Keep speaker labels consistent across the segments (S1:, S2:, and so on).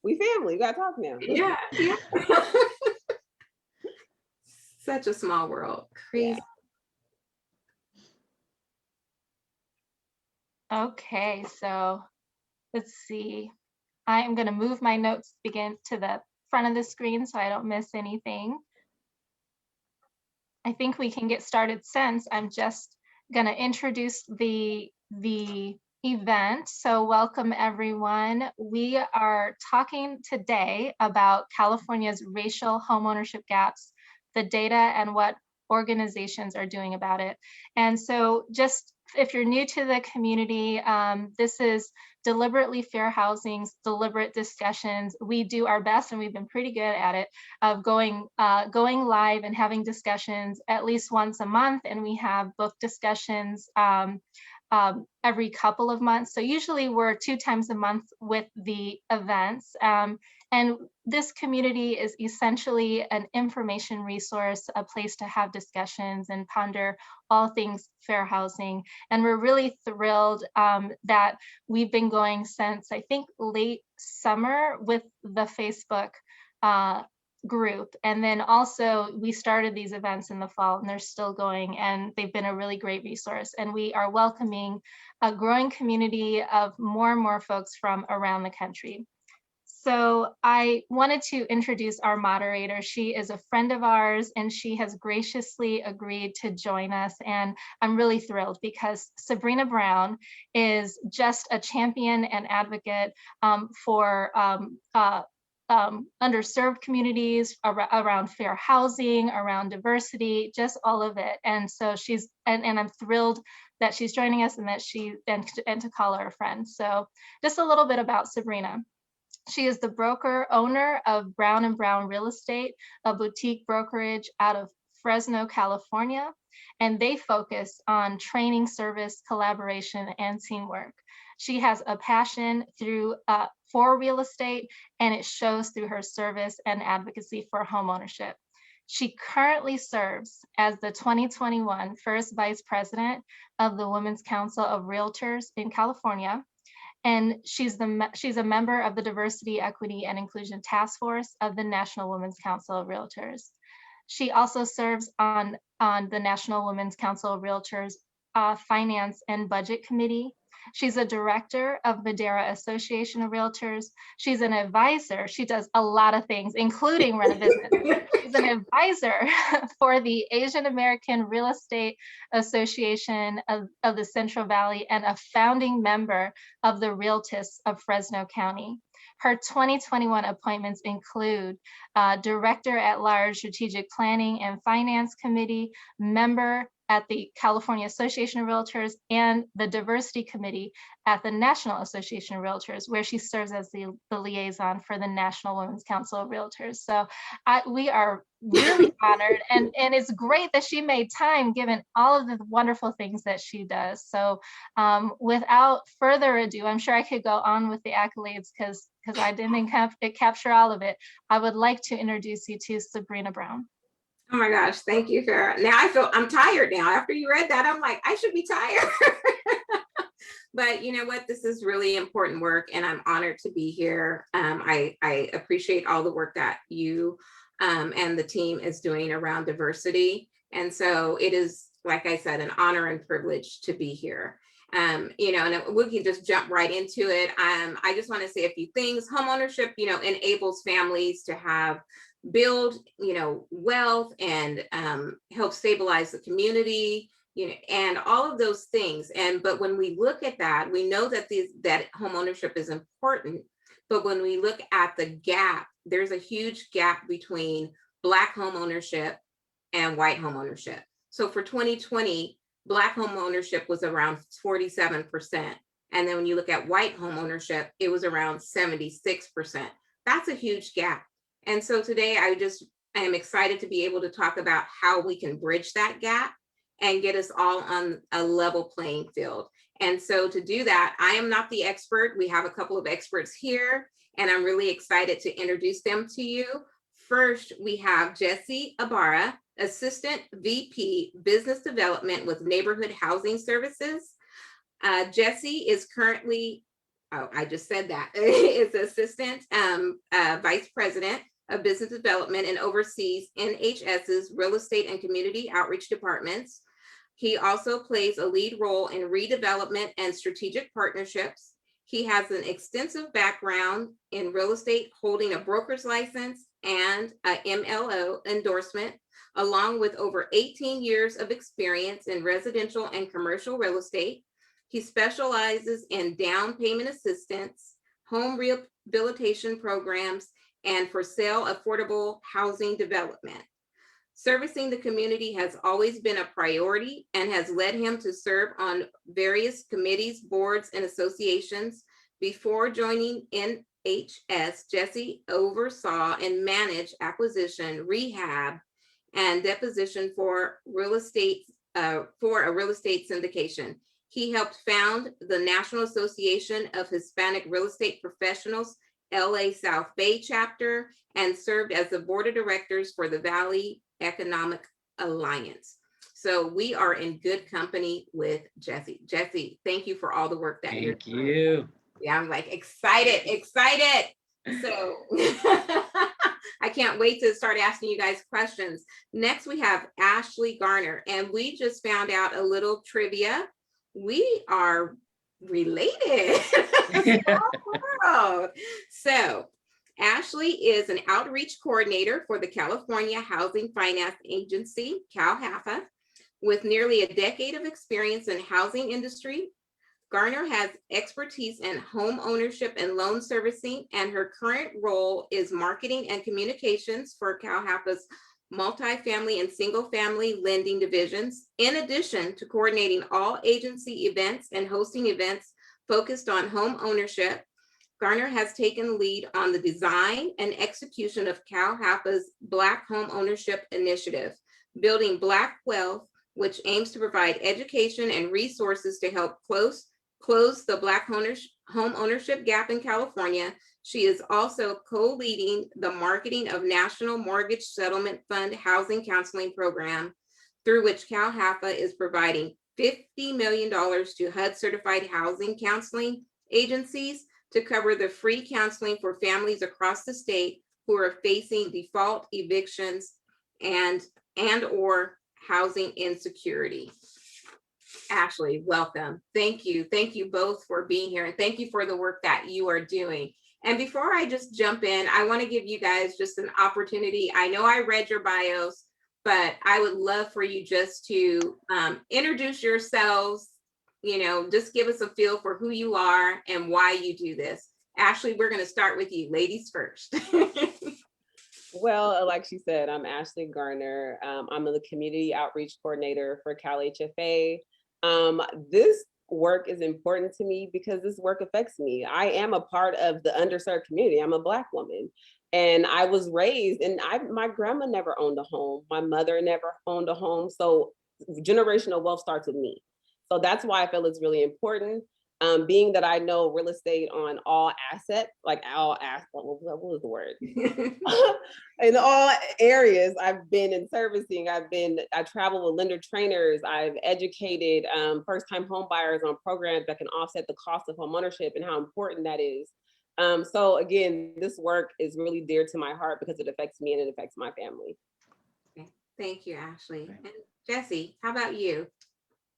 S1: We family. We gotta talk now.
S2: Yeah. Such a small world. Crazy.
S3: Yeah. Okay, so let's see. I am going to move my notes begin to the front of the screen so I don't miss anything. I think we can get started since I'm just going to introduce the event. So welcome everyone. We are talking today about California's racial homeownership gaps, the data, and what organizations are doing about it. And so just if you're new to the community, this is Deliberately Fair Housing's deliberate discussions. We do our best, and we've been pretty good at it, of going live and having discussions at least once a month. And we have book discussions every couple of months. So usually we're 2 times a month with the events. And this community is essentially an information resource, a place to have discussions and ponder all things fair housing. And we're really thrilled that we've been going since, I think, late summer with the Facebook group. And then also we started these events in the fall, and they're still going, and they've been a really great resource. And we are welcoming a growing community of more and more folks from around the country. So I wanted to introduce our moderator. She is a friend of ours, and she has graciously agreed to join us. And I'm really thrilled because Sabrina Brown is just a champion and advocate for underserved communities, around fair housing, around diversity, just all of it. And so and I'm thrilled that she's joining us, and that and to call her a friend. So just a little bit about Sabrina. She is the broker owner of Brown & Brown Real Estate, a boutique brokerage out of Fresno, California, and they focus on training, service, collaboration, and teamwork. She has a passion for real estate, and it shows through her service and advocacy for homeownership. She currently serves as the 2021 First Vice President of the Women's Council of Realtors in California. And she's a member of the Diversity, Equity, and Inclusion Task Force of the National Women's Council of Realtors. She also serves on the National Women's Council of Realtors Finance and Budget Committee. She's a director of Madera Association of Realtors. She's an advisor. She does a lot of things, including run a business. She's an advisor for the Asian American Real Estate Association of the Central Valley, and a founding member of the Realtors of Fresno County. Her 2021 appointments include Director at Large Strategic Planning and Finance Committee, member at the California Association of Realtors, and the Diversity Committee at the National Association of Realtors, where she serves as the liaison for the National Women's Council of Realtors. So we are really honored, and it's great that she made time given all of the wonderful things that she does. So without further ado, I'm sure I could go on with the accolades because I didn't capture all of it. I would like to introduce you to Sabrina Brown.
S2: Oh my gosh, thank you, Farah. Now I'm tired now. After you read that, I'm like, I should be tired. But you know what? This is really important work, and I'm honored to be here. I appreciate all the work that you and the team is doing around diversity. And so it is, like I said, an honor and privilege to be here. And we can just jump right into it. I just want to say a few things. Homeownership, enables families to build, wealth, and help stabilize the community, and all of those things. But when we look at that, we know that that homeownership is important. But when we look at the gap, there's a huge gap between Black homeownership and white homeownership. So for 2020, Black homeownership was around 47%. And then when you look at white homeownership, it was around 76%. That's a huge gap. And so today I am excited to be able to talk about how we can bridge that gap and get us all on a level playing field. And so to do that, I am not the expert. We have a couple of experts here, and I'm really excited to introduce them to you. First, we have Jessie Abara, Assistant VP Business Development with Neighborhood Housing Services. Jessie is currently oh, I just said that, is Assistant Vice President of Business Development and oversees NHS's Real Estate and Community Outreach Departments. He also plays a lead role in redevelopment and strategic partnerships. He has an extensive background in real estate, holding a broker's license and a MLO endorsement, along with over 18 years of experience in residential and commercial real estate. He specializes in down payment assistance, home rehabilitation programs, and for sale affordable housing development. Servicing the community has always been a priority and has led him to serve on various committees, boards, and associations. Before joining NHS, Jessie oversaw and managed acquisition, rehab, and deposition for real estate for a real estate syndication. He helped found the National Association of Hispanic Real Estate Professionals, LA South Bay chapter, and served as the board of directors for the Valley Economic Alliance. So we are in good company with Jessie. Jessie, thank you for all the work that you're doing.
S1: Thank you.
S2: Yeah, I'm like excited. So I can't wait to start asking you guys questions. Next, we have Ashley Garner, and we just found out a little trivia. We are related. So Ashley is an outreach coordinator for the California Housing Finance Agency, Cal HFA, with nearly a decade of experience in housing industry. Garner has expertise in home ownership and loan servicing, and her current role is marketing and communications for Cal HFA's multifamily and single family lending divisions, in addition to coordinating all agency events and hosting events focused on home ownership. Garner has taken lead on the design and execution of Cal HFA's Black Home Ownership Initiative, Building Black Wealth, which aims to provide education and resources to help close the Black home ownership gap in California. She is also co-leading the marketing of National Mortgage Settlement Fund Housing Counseling Program, through which Cal HFA is providing $50 million to HUD certified housing counseling agencies to cover the free counseling for families across the state who are facing default, evictions, and or housing insecurity. Ashley, welcome. Thank you. Thank you both for being here, and thank you for the work that you are doing. And before I just jump in, I want to give you guys just an opportunity. I know I read your bios, but I would love for you just to introduce yourselves, just give us a feel for who you are and why you do this. Ashley, we're going to start with you. Ladies first.
S4: Well, like she said, I'm Ashley Garner. I'm the community outreach coordinator for Cal HFA. This work is important to me because this work affects me. I am a part of the underserved community. I'm a Black woman, and I was raised, and my grandma never owned a home. My mother never owned a home. So generational wealth starts with me. So that's why I feel it's really important. Being that I know real estate on all assets, like all assets, what was the word? In all areas, I've been in servicing. I travel with lender trainers. I've educated first-time home buyers on programs that can offset the cost of homeownership and how important that is. So again, this work is really dear to my heart because it affects me and it affects my family.
S2: Okay. Thank you, Ashley. And Jessie, how about you?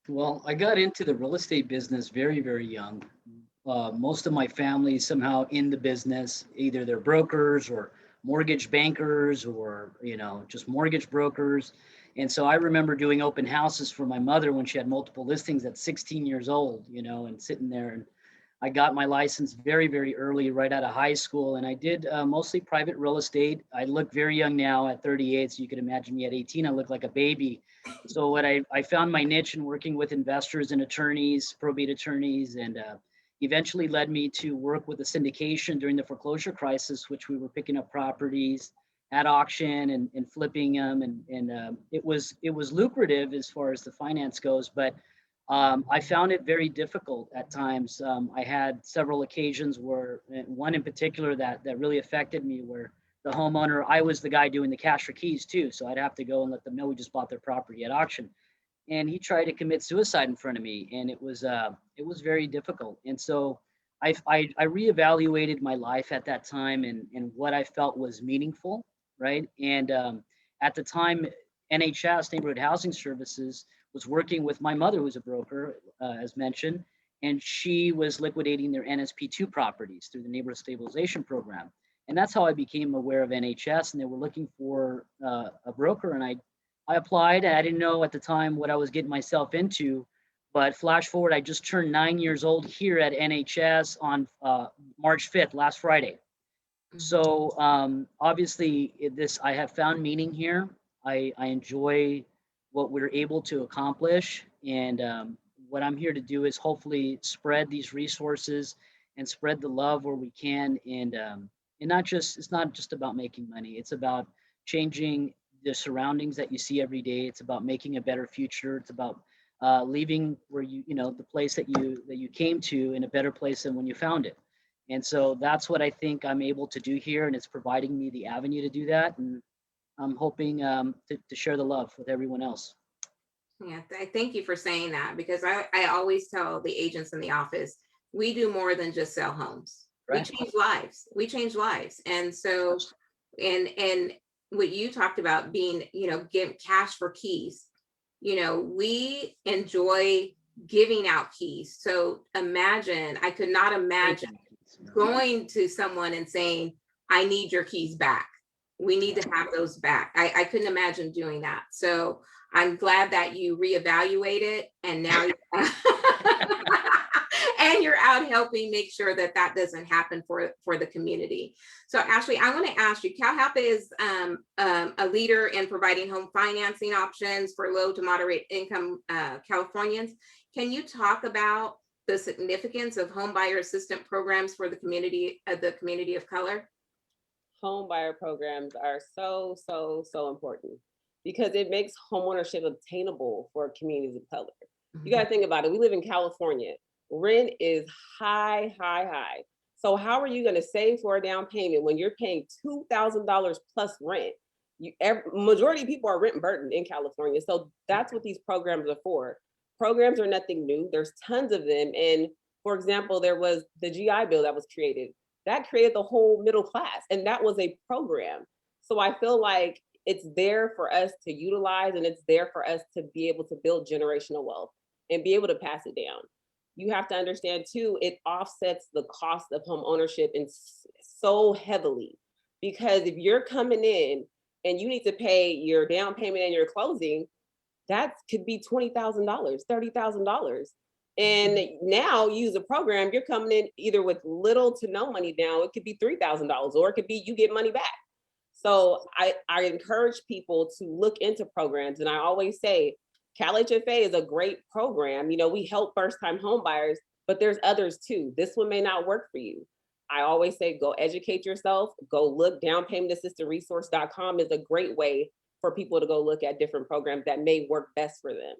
S1: Well, I got into the real estate business very, very young. Most of my family is somehow in the business, either they're brokers or mortgage bankers or, just mortgage brokers. And so I remember doing open houses for my mother when she had multiple listings at 16 years old, and sitting there. And I got my license very, very early, right out of high school. And I did mostly private real estate. I look very young now at 38. So you could imagine me at 18, I look like a baby. So what I found my niche in working with investors and attorneys, probate attorneys, and eventually led me to work with a syndication during the foreclosure crisis, which we were picking up properties at auction and flipping them. And it was lucrative as far as the finance goes, but I found it very difficult at times. I had several occasions where, one in particular that really affected me, where the homeowner, I was the guy doing the cash for keys too. So I'd have to go and let them know we just bought their property at auction. And he tried to commit suicide in front of me. And it was very difficult. And so I reevaluated my life at that time and what I felt was meaningful, right? And at the time, NHS, Neighborhood Housing Services, was working with my mother, who's a broker, as mentioned, and she was liquidating their NSP2 properties through the Neighborhood Stabilization Program. And that's how I became aware of NHS, and they were looking for a broker, and I applied. I didn't know at the time what I was getting myself into, but flash forward, I just turned 9 years old here at NHS on March 5th, last Friday. So obviously I have found meaning here. I enjoy what we're able to accomplish. And what I'm here to do is hopefully spread these resources and spread the love where we can. And it's not just about making money. It's about changing the surroundings that you see every day. It's about making a better future. It's about leaving where the place that you came to in a better place than when you found it. And so that's what I think I'm able to do here, and it's providing me the avenue to do that. And I'm hoping to share the love with everyone else.
S2: Yeah, thank you for saying that, because I always tell the agents in the office, we do more than just sell homes.
S1: Right.
S2: We change lives. We change lives. And so, and what you talked about being, give cash for keys, we enjoy giving out keys. So I could not imagine going to someone and saying, I need your keys back. We need to have those back. I couldn't imagine doing that. So I'm glad that you reevaluated, and now and you're out helping make sure that that doesn't happen for the community. So Ashley, I want to ask you, Cal HFA is a leader in providing home financing options for low to moderate income Californians. Can you talk about the significance of home buyer assistance programs for the community of color?
S4: Home buyer programs are so important because it makes homeownership obtainable for communities of color. You got to think about it. We live in California. Rent is high. So how are you going to save for a down payment when you're paying $2,000 plus rent? Majority of people are rent burdened in California. So that's what these programs are for. Programs are nothing new. There's tons of them. And for example, there was the GI Bill that was created. That created the whole middle class, and that was a program. So I feel like it's there for us to utilize, and it's there for us to be able to build generational wealth and be able to pass it down. You have to understand too, it offsets the cost of home ownership so heavily, because if you're coming in and you need to pay your down payment and your closing, that could be $20,000, $30,000. And now you use a program, you're coming in either with little to no money down. It could be $3,000, or it could be you get money back. So I encourage people to look into programs. And I always say, Cal HFA is a great program. We help first-time home buyers, but there's others too. This one may not work for you. I always say, go educate yourself, go look. Downpaymentassistantresource.com is a great way for people to go look at different programs that may work best for them.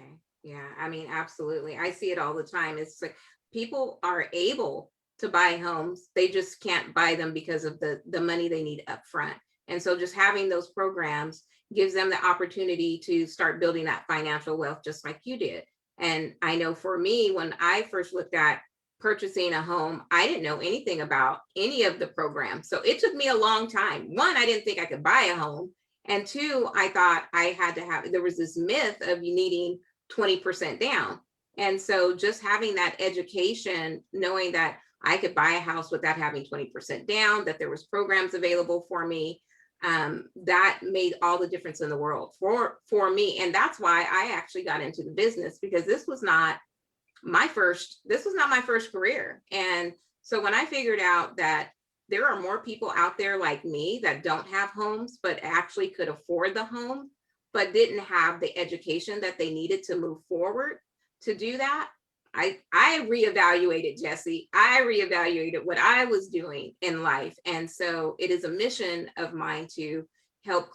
S2: Okay. Yeah, I mean, absolutely. I see it all the time. It's like people are able to buy homes. They just can't buy them because of the money they need up front. And so just having those programs gives them the opportunity to start building that financial wealth, just like you did. And I know for me, when I first looked at purchasing a home, I didn't know anything about any of the programs. So it took me a long time. One, I didn't think I could buy a home. And two, I thought I had to there was this myth of you needing 20% down. And so just having that education, knowing that I could buy a house without having 20% down, that there was programs available for me, that made all the difference in the world for me. And that's why I actually got into the business, because this was not my first career. And so when I figured out that there are more people out there like me that don't have homes, but actually could afford the home, but didn't have the education that they needed to move forward to do that, I reevaluated, Jessie. I reevaluated what I was doing in life. And so it is a mission of mine to help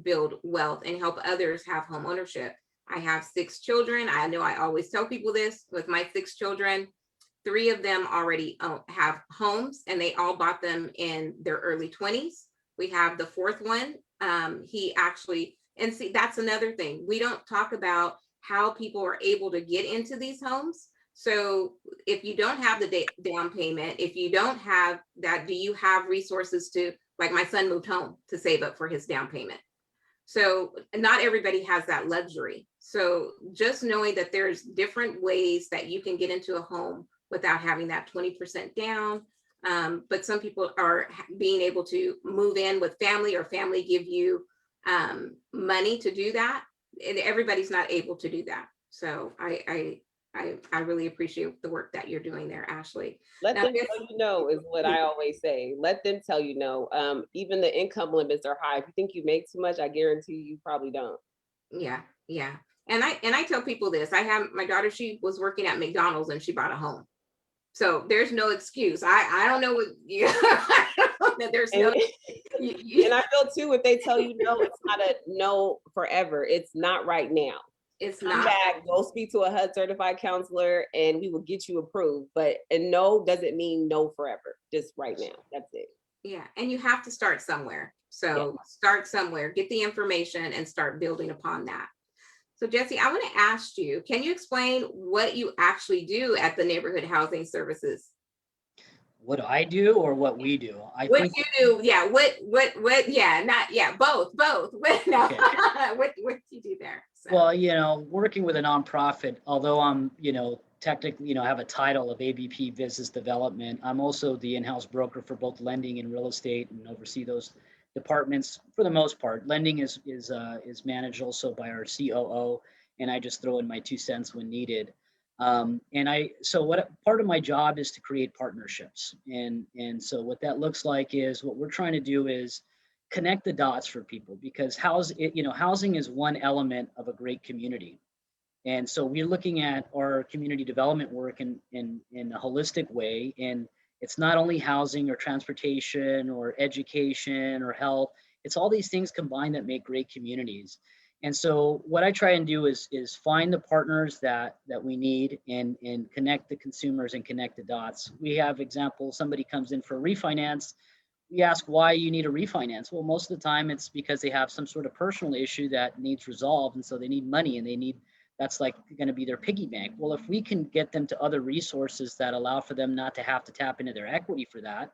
S2: build wealth and help others have home ownership. I have 6 children. I know I always tell people this. With my 6 children, 3 of them already have homes, and they all bought them in their early 20s. We have the 4th one. He actually, and see, that's another thing. We don't talk about how people are able to get into these homes, So if you don't have the down payment, if you don't have that, do you have resources to, like my son moved home to save up for his down payment. So not everybody has that luxury. So just knowing that there's different ways that you can get into a home without having that 20% down. But some people are being able to move in with family, or family give you money to do that. And everybody's not able to do that. So I really appreciate the work that you're doing there, Ashley.
S4: Let
S2: Now,
S4: them tell you no is what I always say. Let them tell you no. Even the income limits are high. If you think you make too much, I guarantee you probably don't.
S2: Yeah, yeah. And I tell people this. I have my daughter, she was working at McDonald's and she bought a home. So there's no excuse. I don't know what you there's no
S4: And I feel too, if they tell you no, it's not a no forever. It's not right now.
S2: it's
S4: Come
S2: not.
S4: back, go speak to a HUD certified counselor, and we will get you approved. But a no doesn't mean no forever. Just right now. That's it.
S2: Yeah, and you have to start somewhere. So start somewhere, get the information and start building upon that. So Jessie, I want to ask you, can you explain what you actually do at the Neighborhood Housing Services?
S1: What do I do or what we do? I
S2: What
S1: think
S2: you do, yeah, yeah, not, yeah, both. What, no,
S1: Okay.
S2: what do you do there? So,
S1: Well, working with a nonprofit, although I'm, technically, have a title of AVP Business Development, I'm also the in-house broker for both lending and real estate and oversee those departments for the most part. Lending is managed also by our COO, and I just throw in my 2 cents when needed. So what part of my job is to create partnerships, and so what that looks like is what we're trying to do is connect the dots for people, because housing is one element of a great community. And so we're looking at our community development work in a holistic way. And it's not only housing or transportation or education or health, it's all these things combined that make great communities. And so what I try and do is find the partners that we need and connect the consumers and connect the dots. We have examples, somebody comes in for a refinance. We ask why you need a refinance. Well, most of the time it's because they have some sort of personal issue that needs resolved. And so they need money, and that's like going to be their piggy bank. Well, if we can get them to other resources that allow for them not to have to tap into their equity for that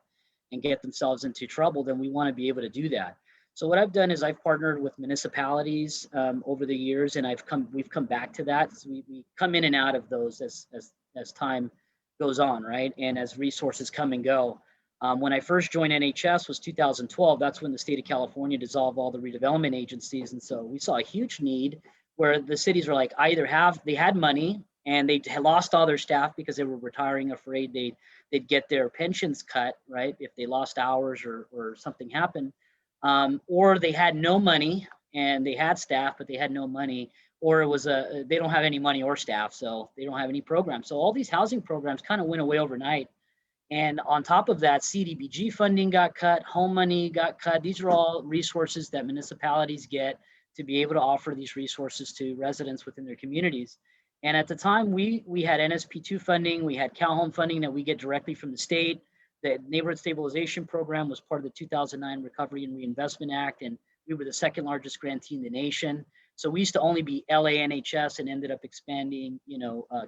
S1: and get themselves into trouble, then we want to be able to do that. So what I've done is I've partnered with municipalities over the years, and we've come back to that. So we come in and out of those as time goes on, right? And as resources come and go. When I first joined NHS was 2012. That's when the state of California dissolved all the redevelopment agencies. And so we saw a huge need where the cities were like, they had money and they had lost all their staff because they were retiring, afraid they'd get their pensions cut, right? If they lost hours or something happened. Or they had no money and they had staff, but they had no money, or it was they don't have any money or staff, so they don't have any programs. So all these housing programs kind of went away overnight. And on top of that, CDBG funding got cut, home money got cut. These are all resources that municipalities get to be able to offer these resources to residents within their communities. And at the time, we had NSP2 funding, we had Cal Home funding that we get directly from the state. The Neighborhood Stabilization Program was part of the 2009 Recovery and Reinvestment Act, and we were the second largest grantee in the nation. So we used to only be LA NHS and ended up expanding,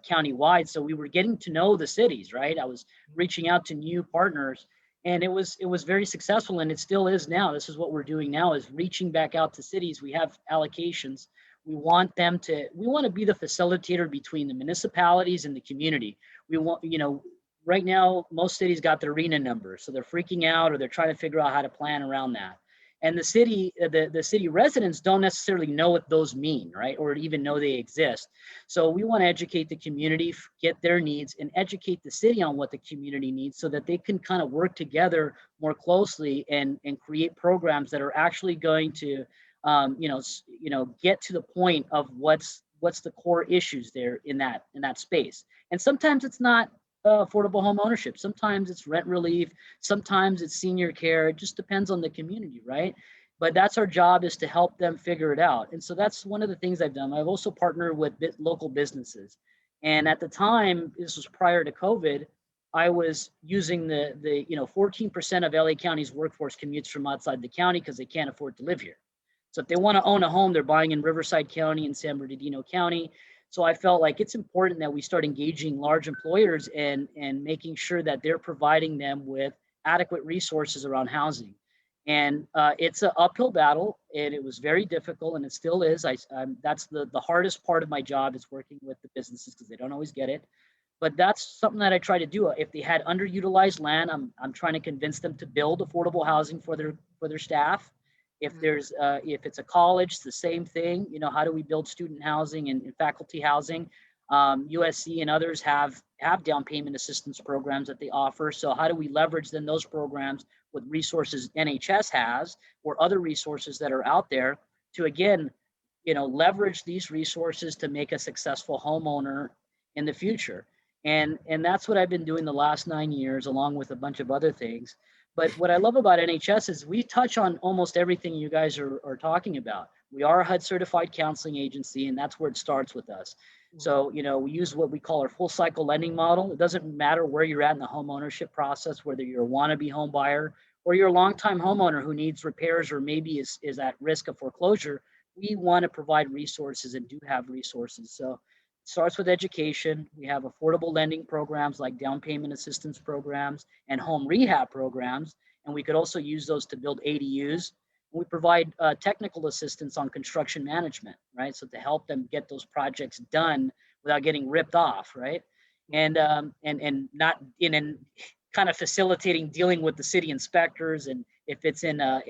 S1: county-wide. So we were getting to know the cities, right? I was reaching out to new partners, and it was very successful, and it still is now. This is what we're doing now, is reaching back out to cities. We have allocations. We want to be the facilitator between the municipalities and the community. We want, right now, most cities got their RENA numbers, so they're freaking out or they're trying to figure out how to plan around that. And the city residents don't necessarily know what those mean, right? Or even know they exist. So we want to educate the community, get their needs, and educate the city on what the community needs so that they can kind of work together more closely and create programs that are actually going to, get to the point of what's the core issues there in that space. And sometimes it's not affordable home ownership. Sometimes it's rent relief. Sometimes it's senior care. It just depends on the community, right? But that's our job, is to help them figure it out. And so that's one of the things I've done. I've also partnered with local businesses. And at the time, this was prior to COVID, I was using the 14% of LA County's workforce commutes from outside the county because they can't afford to live here. So if they want to own a home, they're buying in Riverside County and San Bernardino County. So I felt like it's important that we start engaging large employers and making sure that they're providing them with adequate resources around housing. And it's an uphill battle, and it was very difficult, and it still is. That's the hardest part of my job, is working with the businesses, because they don't always get it. But that's something that I try to do. If they had underutilized land, I'm trying to convince them to build affordable housing for their staff. If there's if it's a college, it's the same thing. You know, how do we build student housing and faculty housing? USC and others have down payment assistance programs that they offer. So how do we leverage then those programs with resources NHS has, or other resources that are out there, to again, you know, leverage these resources to make a successful homeowner in the future. And that's what I've been doing the last 9 years, along with a bunch of other things. But what I love about NHS is we touch on almost everything you guys are talking about. We are a HUD certified counseling agency, and that's where it starts with us. So, you know, we use what we call our full cycle lending model. It doesn't matter where you're at in the home ownership process, whether you're a wannabe home buyer or you're a longtime homeowner who needs repairs or maybe is at risk of foreclosure. We want to provide resources and do have resources. So it starts with education. We have affordable lending programs like down payment assistance programs and home rehab programs. And we could also use those to build ADUs. We provide technical assistance on construction management, right? So to help them get those projects done without getting ripped off, right? And not in kind of facilitating dealing with the city inspectors, and if it's in a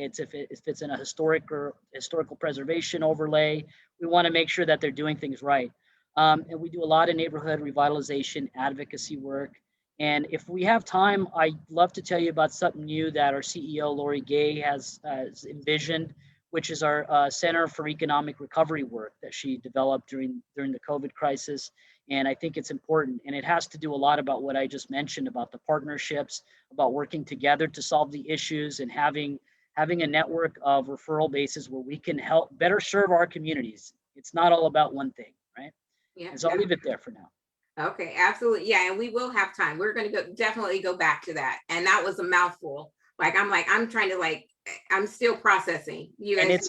S1: historical preservation overlay, we want to make sure that they're doing things right. And we do a lot of neighborhood revitalization advocacy work. And if we have time, I'd love to tell you about something new that our CEO, Lori Gay, has envisioned, which is our Center for Economic Recovery work that she developed during the COVID crisis. And I think it's important. And it has to do a lot about what I just mentioned about the partnerships, about working together to solve the issues, and having a network of referral bases where we can help better serve our communities. It's not all about one thing, right?
S2: Yeah.
S1: And so I'll leave it there for now.
S2: Okay, absolutely. Yeah, and we will have time. We're going to definitely go back to that. And that was a mouthful. I'm trying to I'm still processing. You guys.
S1: And it's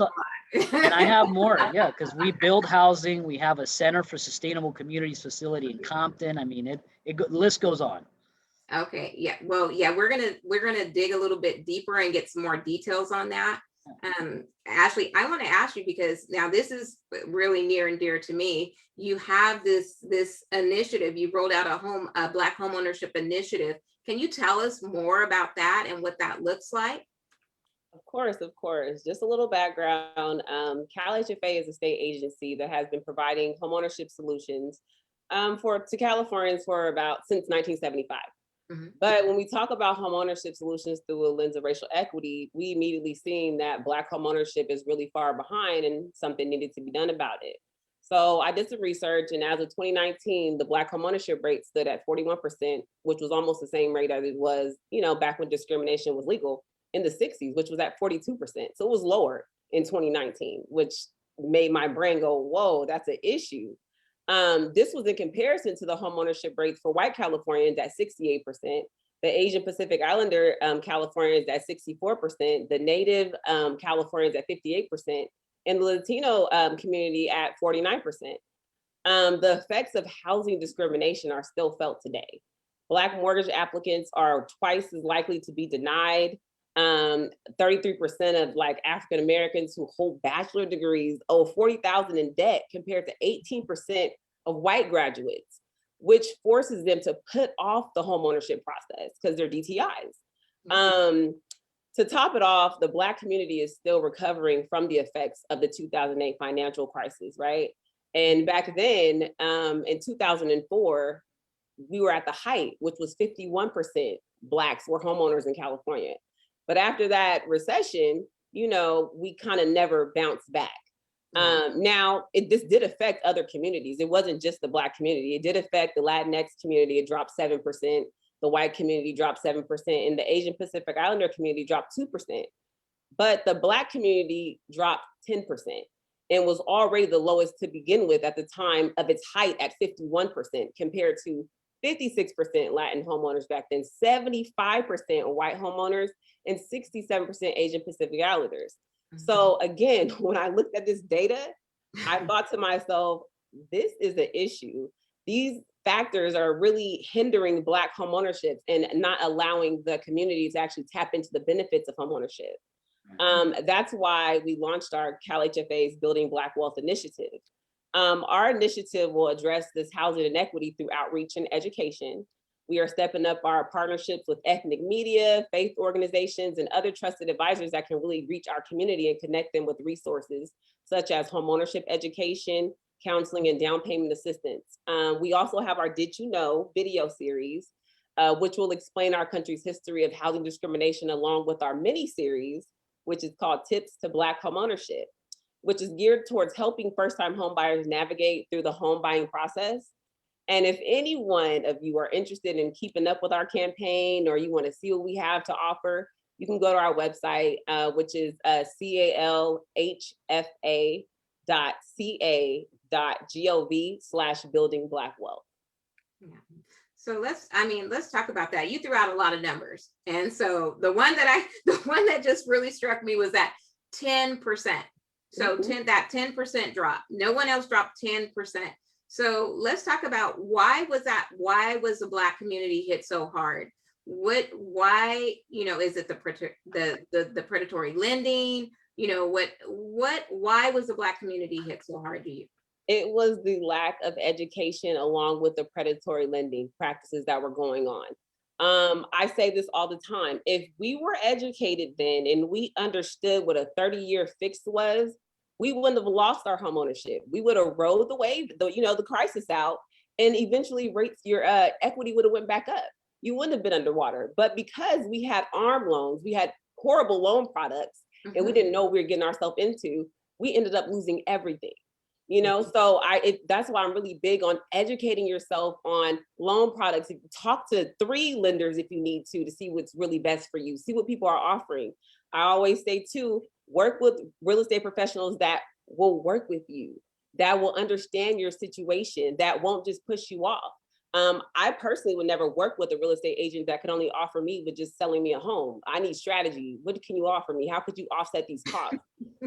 S1: and I have more, yeah, because we build housing. We have a Center for Sustainable Communities facility in Compton. I mean, the list goes on.
S2: Okay, yeah. Well, yeah, we're gonna dig a little bit deeper and get some more details on that. Ashley, I want to ask you, because now this is really near and dear to me. You have this initiative. You rolled out a Black homeownership initiative. Can you tell us more about that and what that looks like?
S4: Of course. Just a little background. Cal HFA is a state agency that has been providing homeownership solutions to Californians since 1975. But when we talk about homeownership solutions through a lens of racial equity, we immediately seen that Black homeownership is really far behind and something needed to be done about it. So I did some research, and as of 2019, the Black homeownership rate stood at 41%, which was almost the same rate as it was, back when discrimination was legal in the 60s, which was at 42%. So it was lower in 2019, which made my brain go, whoa, that's an issue. This was in comparison to the homeownership rates for white Californians at 68%, the Asian Pacific Islander Californians at 64%, the Native Californians at 58%, and the Latino community at 49%. The effects of housing discrimination are still felt today. Black mortgage applicants are twice as likely to be denied. 33% of African Americans who hold bachelor degrees owe $40,000 in debt, compared to 18% of white graduates, which forces them to put off the homeownership process because they're DTIs. To top it off, the Black community is still recovering from the effects of the 2008 financial crisis, right? And back then, in 2004, we were at the height, which was 51% Blacks were homeowners in California. But after that recession, we kind of never bounced back. Now, this did affect other communities. It wasn't just the Black community. It did affect the Latinx community. It dropped 7%. The white community dropped 7%. And the Asian Pacific Islander community dropped 2%. But the Black community dropped 10% and was already the lowest to begin with at the time of its height at 51%, compared to 56% Latin homeowners back then, 75% white homeowners, and 67% Asian Pacific Islanders. So again, when I looked at this data, I thought to myself, this is an issue. These factors are really hindering Black homeownership and not allowing the community to actually tap into the benefits of homeownership. That's why we launched our Cal HFA's Building Black Wealth Initiative. Our initiative will address this housing inequity through outreach and education. We are stepping up our partnerships with ethnic media, faith organizations, and other trusted advisors that can really reach our community and connect them with resources such as homeownership education, counseling, and down payment assistance. We also have our Did You Know video series, which will explain our country's history of housing discrimination, along with our mini series, which is called Tips to Black Homeownership, which is geared towards helping first-time home buyers navigate through the home buying process. And if any one of you are interested in keeping up with our campaign, or you want to see what we have to offer, you can go to our website, which is calhfa.ca.gov/building Black wealth.
S2: Yeah. So let's talk about that. You threw out a lot of numbers. And so the one that just really struck me was that 10%. So that 10% drop. No one else dropped 10%. So let's talk about why was the Black community hit so hard? Why, is it the predatory lending? Why was the Black community hit so hard to you?
S4: It was the lack of education along with the predatory lending practices that were going on. I say this all the time. If we were educated then and we understood what a 30-year fix was, we wouldn't have lost our homeownership. We would have rode the wave, the crisis out, and eventually your equity would have went back up. You wouldn't have been underwater. But because we had arm loans, we had horrible loan products, and we didn't know what we were getting ourselves into, we ended up losing everything. So that's why I'm really big on educating yourself on loan products. Talk to 3 lenders if you need to see what's really best for you, see what people are offering. I always say too, work with real estate professionals that will work with you, that will understand your situation, that won't just push you off. I personally would never work with a real estate agent that could only offer me with just selling me a home. I need strategy. What can you offer me? How could you offset these costs?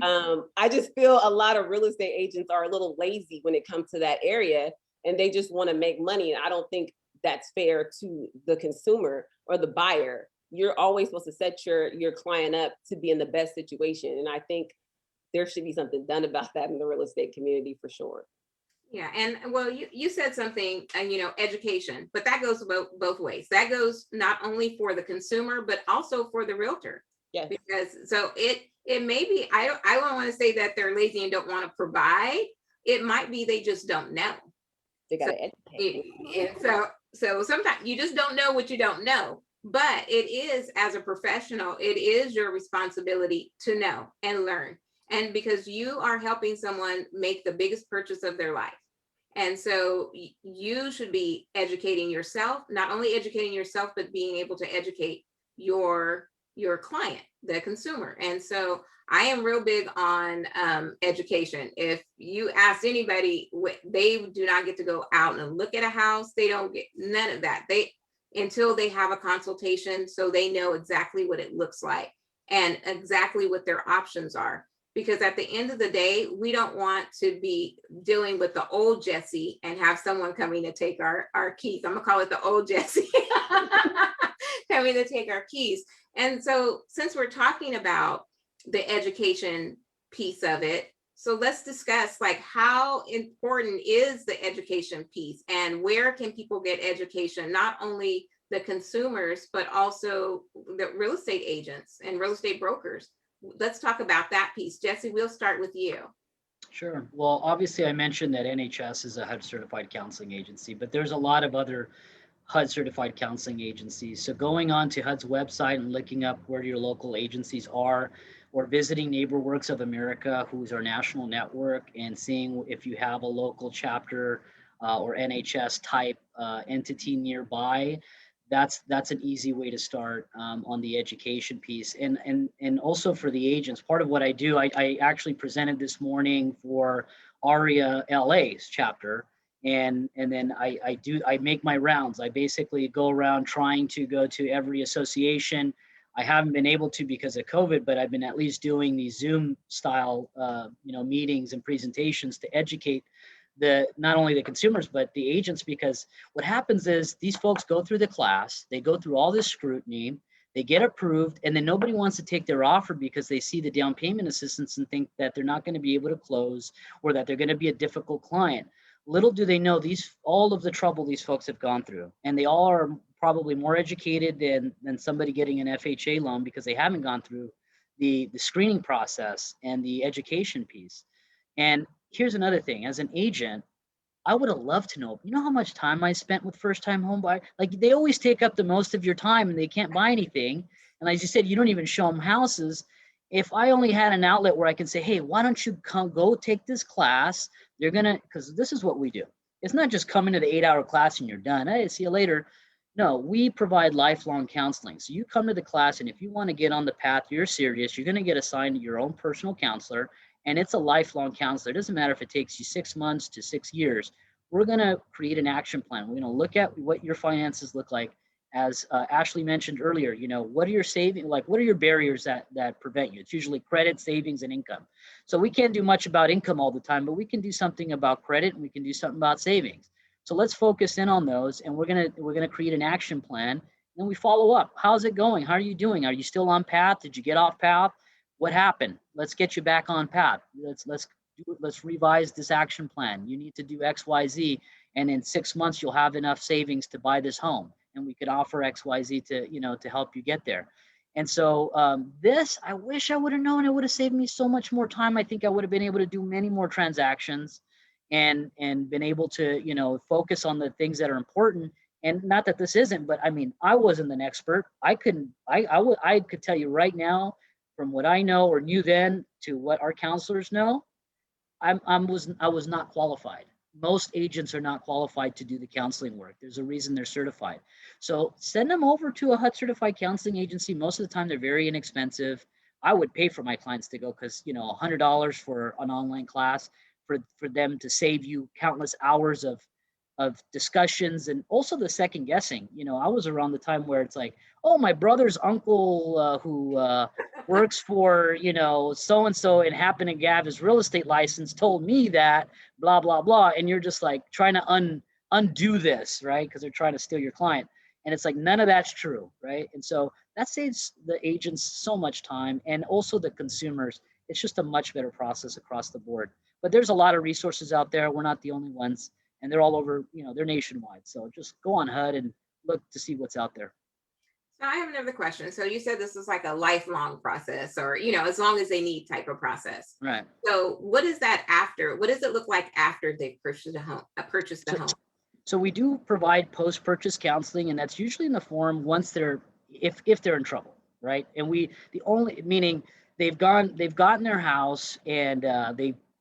S4: I just feel a lot of real estate agents are a little lazy when it comes to that area, and they just want to make money. And I don't think that's fair to the consumer or the buyer. You're always supposed to set your client up to be in the best situation. And I think there should be something done about that in the real estate community for sure.
S2: Yeah, and well, you said something, education, but that goes both ways. That goes not only for the consumer, but also for the realtor.
S4: Yes.
S2: Because so it may be, I don't want to say that they're lazy and don't want to provide. It might be they just don't know.
S4: They got to educate.
S2: So sometimes you just don't know what you don't know. But it is, as a professional, it is your responsibility to know and learn. And because you are helping someone make the biggest purchase of their life. And so you should be educating yourself, not only educating yourself, but being able to educate your client, the consumer. And so I am real big on education. If you ask anybody, they do not get to go out and look at a house. They don't get none of that. Until they have a consultation, so they know exactly what it looks like and exactly what their options are. Because at the end of the day, we don't want to be dealing with the old Jessie and have someone coming to take our keys. I'm gonna call it the old Jessie coming to take our keys. And so since we're talking about the education piece of it, so let's discuss like how important is the education piece and where can people get education, not only the consumers, but also the real estate agents and real estate brokers. Let's talk about that piece. Jessie, we'll start with you.
S1: Sure. Well, obviously I mentioned that NHS is a HUD certified counseling agency, but there's a lot of other HUD certified counseling agencies. So going on to HUD's website and looking up where your local agencies are, or visiting NeighborWorks of America, who's our national network, and seeing if you have a local chapter or NHS type entity nearby. That's an easy way to start on the education piece. And also for the agents, part of what I do, I actually presented this morning for ARIA LA's chapter. And then I make my rounds. I basically go around trying to go to every association. I haven't been able to because of COVID, but I've been at least doing these Zoom style meetings and presentations to educate not only the consumers, but the agents, because what happens is these folks go through the class, they go through all this scrutiny, they get approved, and then nobody wants to take their offer because they see the down payment assistance and think that they're not going to be able to close, or that they're going to be a difficult client. Little do they know all of the trouble these folks have gone through, and they all are probably more educated than somebody getting an FHA loan because they haven't gone through the screening process and the education piece. And here's another thing, as an agent, I would have loved to know, how much time I spent with first time home buyer? Like, they always take up the most of your time and they can't buy anything. And as you said, you don't even show them houses. If I only had an outlet where I can say, hey, why don't you go take this class? Because this is what we do. It's not just coming to the 8-hour class and you're done. Hey, see you later. No, we provide lifelong counseling. So you come to the class, and if you want to get on the path, you're serious, you're going to get assigned to your own personal counselor. And it's a lifelong counselor. It doesn't matter if it takes you 6 months to 6 years. We're going to create an action plan. We're going to look at what your finances look like. As Ashley mentioned earlier, what are your savings, like what are your barriers that prevent you? It's usually credit, savings, and income. So we can't do much about income all the time, but we can do something about credit, and we can do something about savings. So let's focus in on those, and we're gonna create an action plan. Then we follow up. How's it going? How are you doing? Are you still on path? Did you get off path? What happened? Let's get you back on path. Let's revise this action plan. You need to do X, Y, Z, and in 6 months you'll have enough savings to buy this home, and we could offer X, Y, Z to help you get there. And so this, I wish I would have known. It would have saved me so much more time. I think I would have been able to do many more transactions, and been able to focus on the things that are important. And not that this isn't, but I mean, I wasn't an expert. I could tell you right now, from what I know or knew then to what our counselors know, I was not qualified. Most agents are not qualified to do the counseling work. There's a reason they're certified. So send them over to a HUD certified counseling agency. Most of the time they're very inexpensive. I would pay for my clients to go, because $100 for an online class for them to save you countless hours of discussions, and also the second guessing. I was around the time where it's like, oh, my brother's uncle who works for so and so and happened to have his real estate license told me that blah blah blah, and you're just like trying to undo this, right? Because they're trying to steal your client, and it's like none of that's true, right? And so that saves the agents so much time, and also the consumers. It's just a much better process across the board. But there's a lot of resources out there. We're not the only ones. And they're all over, they're nationwide. So just go on HUD and look to see what's out there.
S2: So I have another question. So you said this is like a lifelong process, or, as long as they need type of process.
S1: Right.
S2: So what is that after? What does it look like after they've purchased a home?
S1: So we do provide post-purchase counseling, and that's usually in the form once if they're in trouble, right? And meaning they've gotten their house, and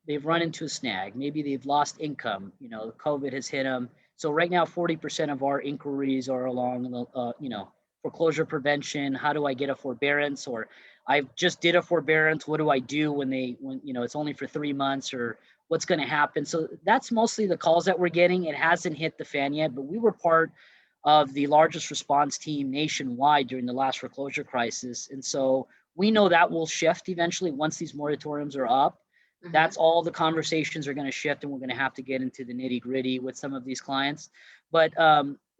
S1: they've run into a snag. Maybe they've lost income. COVID has hit them. So right now, 40% of our inquiries are along the, foreclosure prevention. How do I get a forbearance? Or I just did a forbearance. What do I do when it's only for 3 months, or what's going to happen? So that's mostly the calls that we're getting. It hasn't hit the fan yet, but we were part of the largest response team nationwide during the last foreclosure crisis. And so we know that will shift eventually once these moratoriums are up. That's all the conversations are going to shift, and we're going to have to get into the nitty gritty with some of these clients. But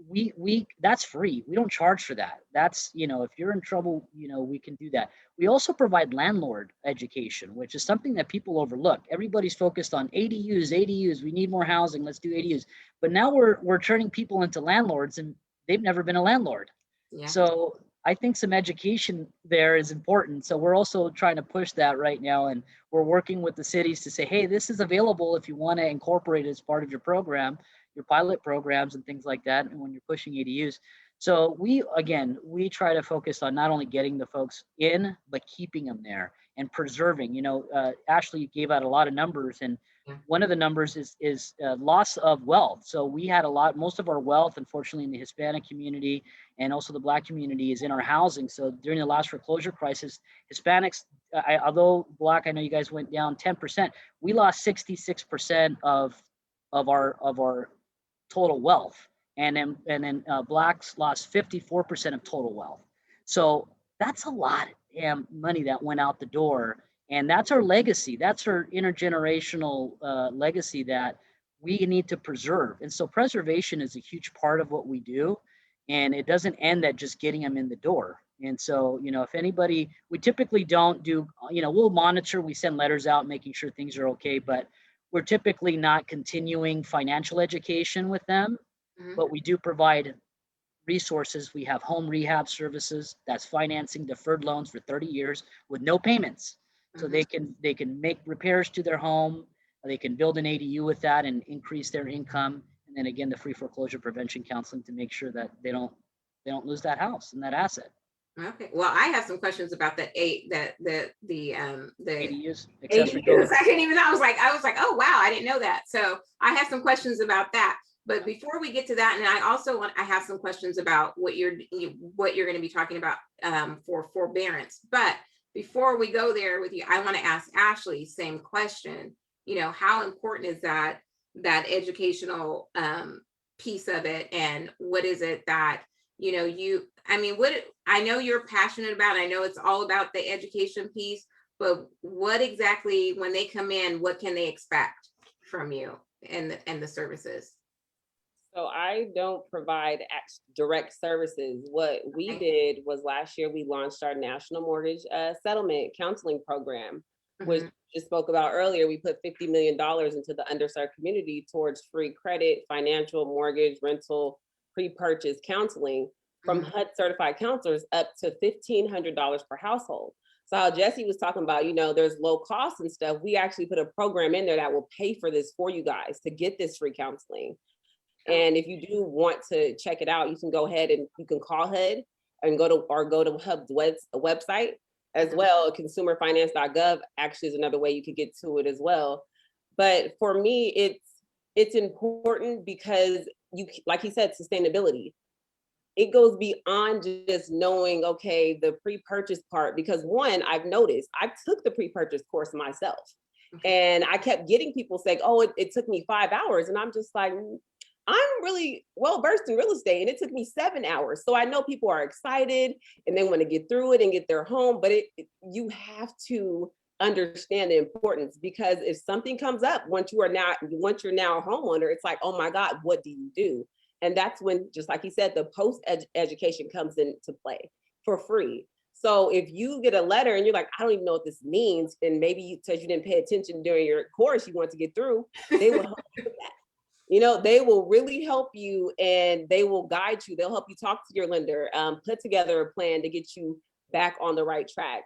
S1: we that's free. We don't charge for that. That's, if you're in trouble, we can do that. We also provide landlord education, which is something that people overlook. Everybody's focused on ADUs. We need more housing. Let's do ADUs. But now we're turning people into landlords, and they've never been a landlord. Yeah. So I think some education there is important. So we're also trying to push that right now. And we're working with the cities to say, hey, this is available if you want to incorporate it as part of your program, your pilot programs and things like that. And when you're pushing ADUs. So we try to focus on not only getting the folks in, but keeping them there and preserving. Ashley gave out a lot of numbers, and one of the numbers is loss of wealth. So we had most of our wealth, unfortunately, in the Hispanic community and also the Black community, is in our housing. So during the last foreclosure crisis, Hispanics, although Black, I know you guys went down 10%, we lost 66% of our total wealth. And then Blacks lost 54% of total wealth. So that's a lot of money that went out the door. And that's our legacy. That's our intergenerational legacy that we need to preserve. And so preservation is a huge part of what we do. And it doesn't end at just getting them in the door. And so, if anybody, we typically don't do, we'll monitor, we send letters out, making sure things are okay, but we're typically not continuing financial education with them, but we do provide resources. We have home rehab services, that's financing deferred loans for 30 years with no payments. So they can make repairs to their home, they can build an ADU with that and increase their income. And then again, the free foreclosure prevention counseling to make sure that they don't lose that house and that asset.
S2: Okay, well, I have some questions about the
S1: ADUs, accessory
S2: ADUs.
S1: buildings.
S2: I didn't even know. I was like, oh wow, I didn't know that. So I have some questions about that. But before we get to that, and I have some questions about what you're going to be talking about for forbearance. But before we go there with you, I want to ask Ashley same question. How important is that educational piece of it, and what is it that what I know you're passionate about? I know it's all about the education piece, but what exactly, when they come in, what can they expect from you and the services?
S4: So I don't provide direct services. What we did was last year we launched our national mortgage settlement counseling program, which just spoke about earlier. We put $50 million into the underserved community towards free credit, financial, mortgage, rental, pre-purchase counseling from HUD certified counselors up to $1,500 per household. So how Jessie was talking about, there's low costs and stuff. We actually put a program in there that will pay for this for you guys to get this free counseling. And if you do want to check it out, you can go ahead and you can call HUD and go to HUD's website as well. Consumerfinance.gov actually is another way you could get to it as well. But for me, it's important because like he said, sustainability. It goes beyond just knowing, okay, the pre-purchase part, because one, I've noticed, I took the pre-purchase course myself and I kept getting people saying, oh, it took me 5 hours. And I'm just like, I'm really well versed in real estate and it took me 7 hours. So I know people are excited and they want to get through it and get their home, but you have to understand the importance, because if something comes up once you're now a homeowner, it's like, oh my God, what do you do? And that's when, just like he said, the post-education comes into play for free. So if you get a letter and you're like, I don't even know what this means, and maybe because you didn't pay attention during your course you want to get through, they will help you with that. They will really help you and they will guide you. They'll help you talk to your lender, put together a plan to get you back on the right track.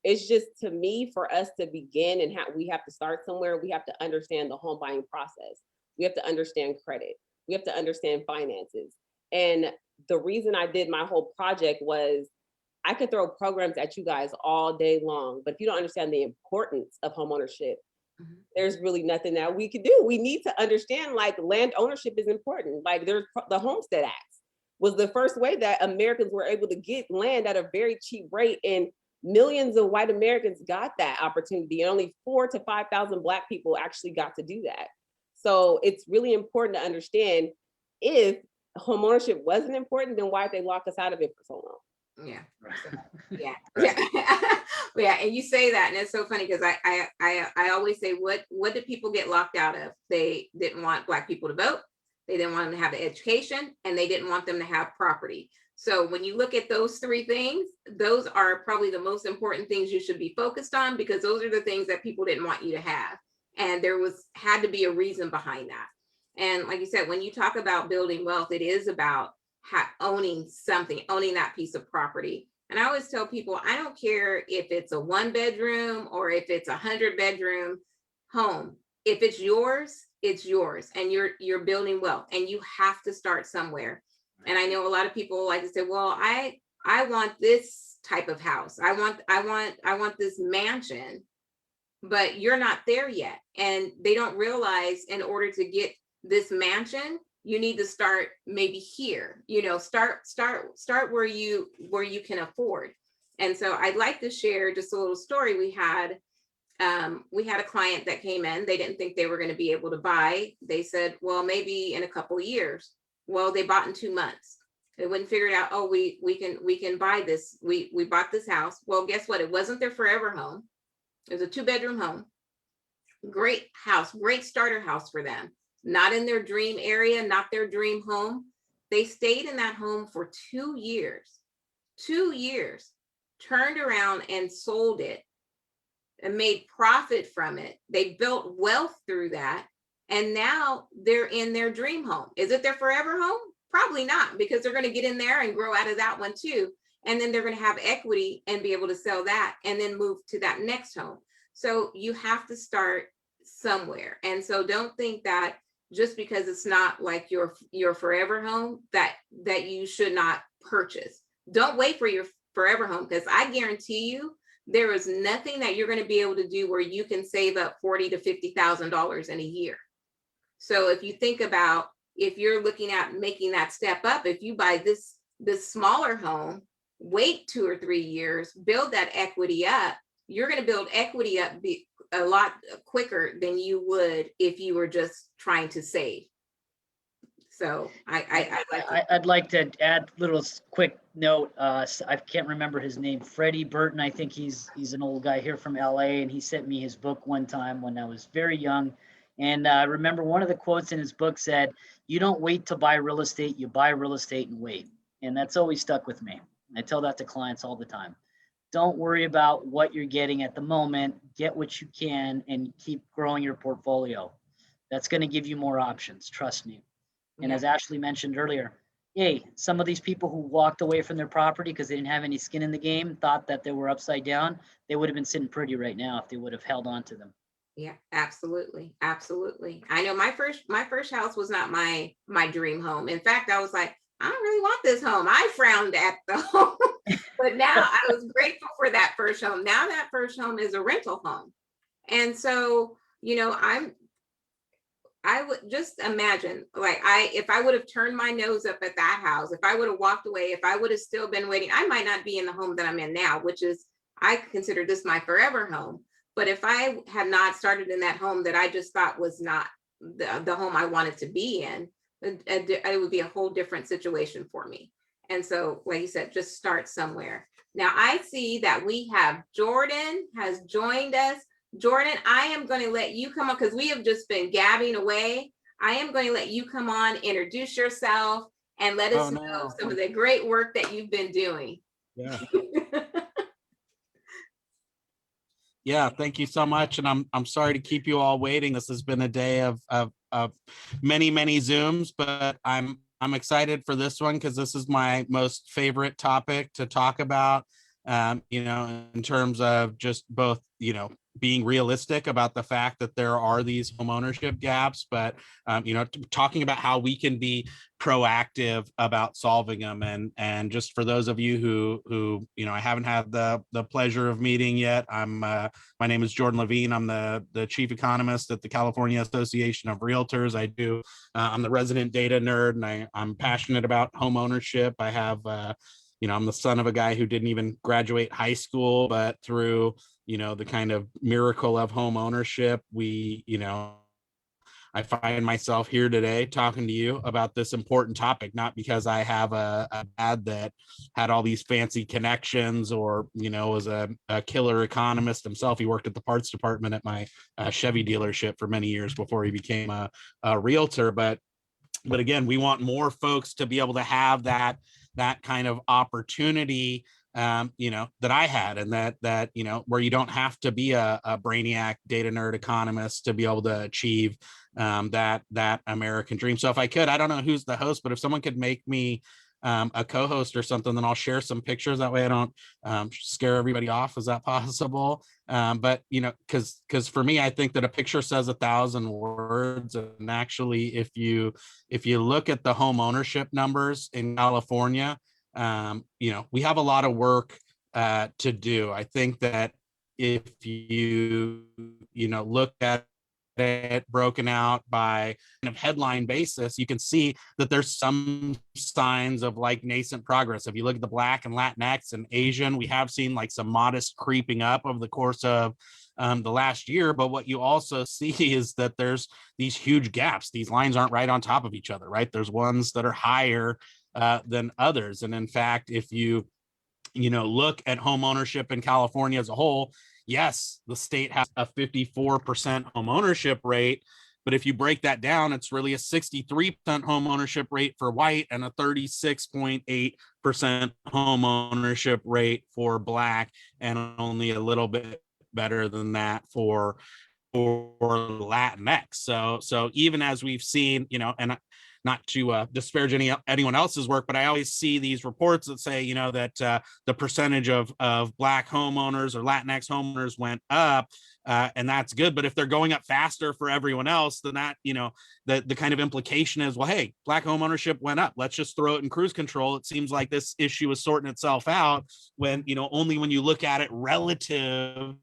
S4: It's just, to me, for us to begin and we have to start somewhere. We have to understand the home buying process. We have to understand credit. We have to understand finances. And the reason I did my whole project was I could throw programs at you guys all day long, but if you don't understand the importance of homeownership, there's really nothing that we could do. We need to understand, like, land ownership is important. Like, there's the Homestead Act was the first way that Americans were able to get land at a very cheap rate, and millions of white Americans got that opportunity, and only 4,000 to 5,000 Black people actually got to do that. So it's really important to understand, if homeownership wasn't important, then why'd they lock us out of it for so long?
S2: Yeah. Yeah. And you say that, and it's so funny because I always say, what did people get locked out of? They didn't want Black people to vote, they didn't want them to have the education, and they didn't want them to have property. So when you look at those three things, those are probably the most important things you should be focused on, because those are the things that people didn't want you to have. And there had to be a reason behind that. And like you said, when you talk about building wealth, it is about owning something, owning that piece of property. And I always tell people, I don't care if it's a 1-bedroom or if it's a 100-bedroom home. If it's yours, and you're building wealth, and you have to start somewhere. And I know a lot of people like to say, well, I want this type of house. I want this mansion, but you're not there yet. And they don't realize, in order to get this mansion, you need to start maybe here, start where you can afford. And so I'd like to share just a little story. We had a client that came in. They didn't think they were going to be able to buy. They said, well, maybe in a couple of years. Well, they bought in 2 months. They wouldn't figure it out. Oh, we can buy this. We bought this house. Well, guess what? It wasn't their forever home. It was a 2-bedroom home. Great house, great starter house for them. not in their dream area, not their dream home. They stayed in that home for 2 years, turned around and sold it and made profit from it. They built wealth through that. And now they're in their dream home. Is it their forever home? Probably not, because they're going to get in there and grow out of that one too. And then they're going to have equity and be able to sell that and then move to that next home. So you have to start somewhere. And so don't think that just because it's not like your forever home that you should not purchase. Don't wait for your forever home, because I guarantee you there is nothing that you're going to be able to do where you can save up $40,000 to $50,000 in a year. So if you think about, if you're looking at making that step up, if you buy this smaller home, wait 2 or 3 years, build that equity up, you're going to build equity up a lot quicker than you would if you were just trying to save. So I'd
S1: like to add a little quick note. I can't remember his name, Freddie Burton. I think he's an old guy here from LA, and he sent me his book one time when I was very young. And I remember one of the quotes in his book said, "You don't wait to buy real estate, you buy real estate and wait." And that's always stuck with me. I tell that to clients all the time. Don't worry about what you're getting at the moment. Get what you can and keep growing your portfolio. That's going to give you more options, trust me. And as Ashley mentioned earlier, hey, some of these people who walked away from their property because they didn't have any skin in the game, thought that they were upside down, they would have been sitting pretty right now if they would have held on to them.
S2: Yeah, absolutely. Absolutely. I know my first house was not my dream home. In fact, I was like, I don't really want this home. I frowned at the home, but now I was grateful for that first home. Now that first home is a rental home. And so, you know, I would just imagine, like, if I would have turned my nose up at that house, if I would have walked away, if I would have still been waiting, I might not be in the home that I'm in now, which is, I consider this my forever home. But if I had not started in that home that I just thought was not the home I wanted to be in, it would be a whole different situation for me. And so, like you said, just start somewhere. Now I see that we have Jordan has joined us. Jordan, I am going to let you come on because we have just been gabbing away. I am going to let you come on, introduce yourself, and let us know some of the great work that you've been doing.
S5: Yeah. Yeah, thank you so much. And I'm sorry to keep you all waiting. This has been a day of many Zooms, but I'm excited for this one because this is my most favorite topic to talk about. You know, in terms of just both, you know, being realistic about the fact that there are these homeownership gaps, but you know, talking about how we can be proactive about solving them. And just for those of you who you know, I haven't had the pleasure of meeting yet, my name is Jordan Levine. I'm the chief economist at the California Association of Realtors. I'm the resident data nerd, and I'm passionate about home ownership. I have you know, I'm the son of a guy who didn't even graduate high school, but through, you know, the kind of miracle of home ownership, you know, I find myself here today talking to you about this important topic, not because I have a dad that had all these fancy connections or, you know, was a killer economist himself. He worked at the parts department at my Chevy dealership for many years before he became a realtor. But again, we want more folks to be able to have that kind of opportunity, you know, that I had, and that, you know, where you don't have to be a brainiac data nerd economist to be able to achieve that American dream. So if I could, I don't know who's the host, but if someone could make me a co-host or something, then I'll share some pictures. That way I don't scare everybody off. Is that possible? But, you know, because for me, I think that a picture says 1,000 words. And actually, if you look at the home ownership numbers in California, you know, we have a lot of work to do. I think that if you know, look at it broken out by kind of headline basis, you can see that there's some signs of like nascent progress. If you look at the Black and Latinx and Asian, we have seen like some modest creeping up over the course of the last year. But what you also see is that there's these huge gaps. These lines aren't right on top of each other, right? There's ones that are higher than others. And in fact, if you know, look at home ownership in California as a whole, yes, the state has a 54% home ownership rate, But if you break that down, it's really a 63% home ownership rate for white and a 36.8% home ownership rate for Black, and only a little bit better than that for Latinx. So even as we've seen, and not to disparage anyone else's work, but I always see these reports that say, that the percentage of Black homeowners or Latinx homeowners went up, and that's good. But if they're going up faster for everyone else, then that, the kind of implication is, well, hey, Black homeownership went up. Let's just throw it in cruise control. It seems like this issue is sorting itself out when, only when you look at it relative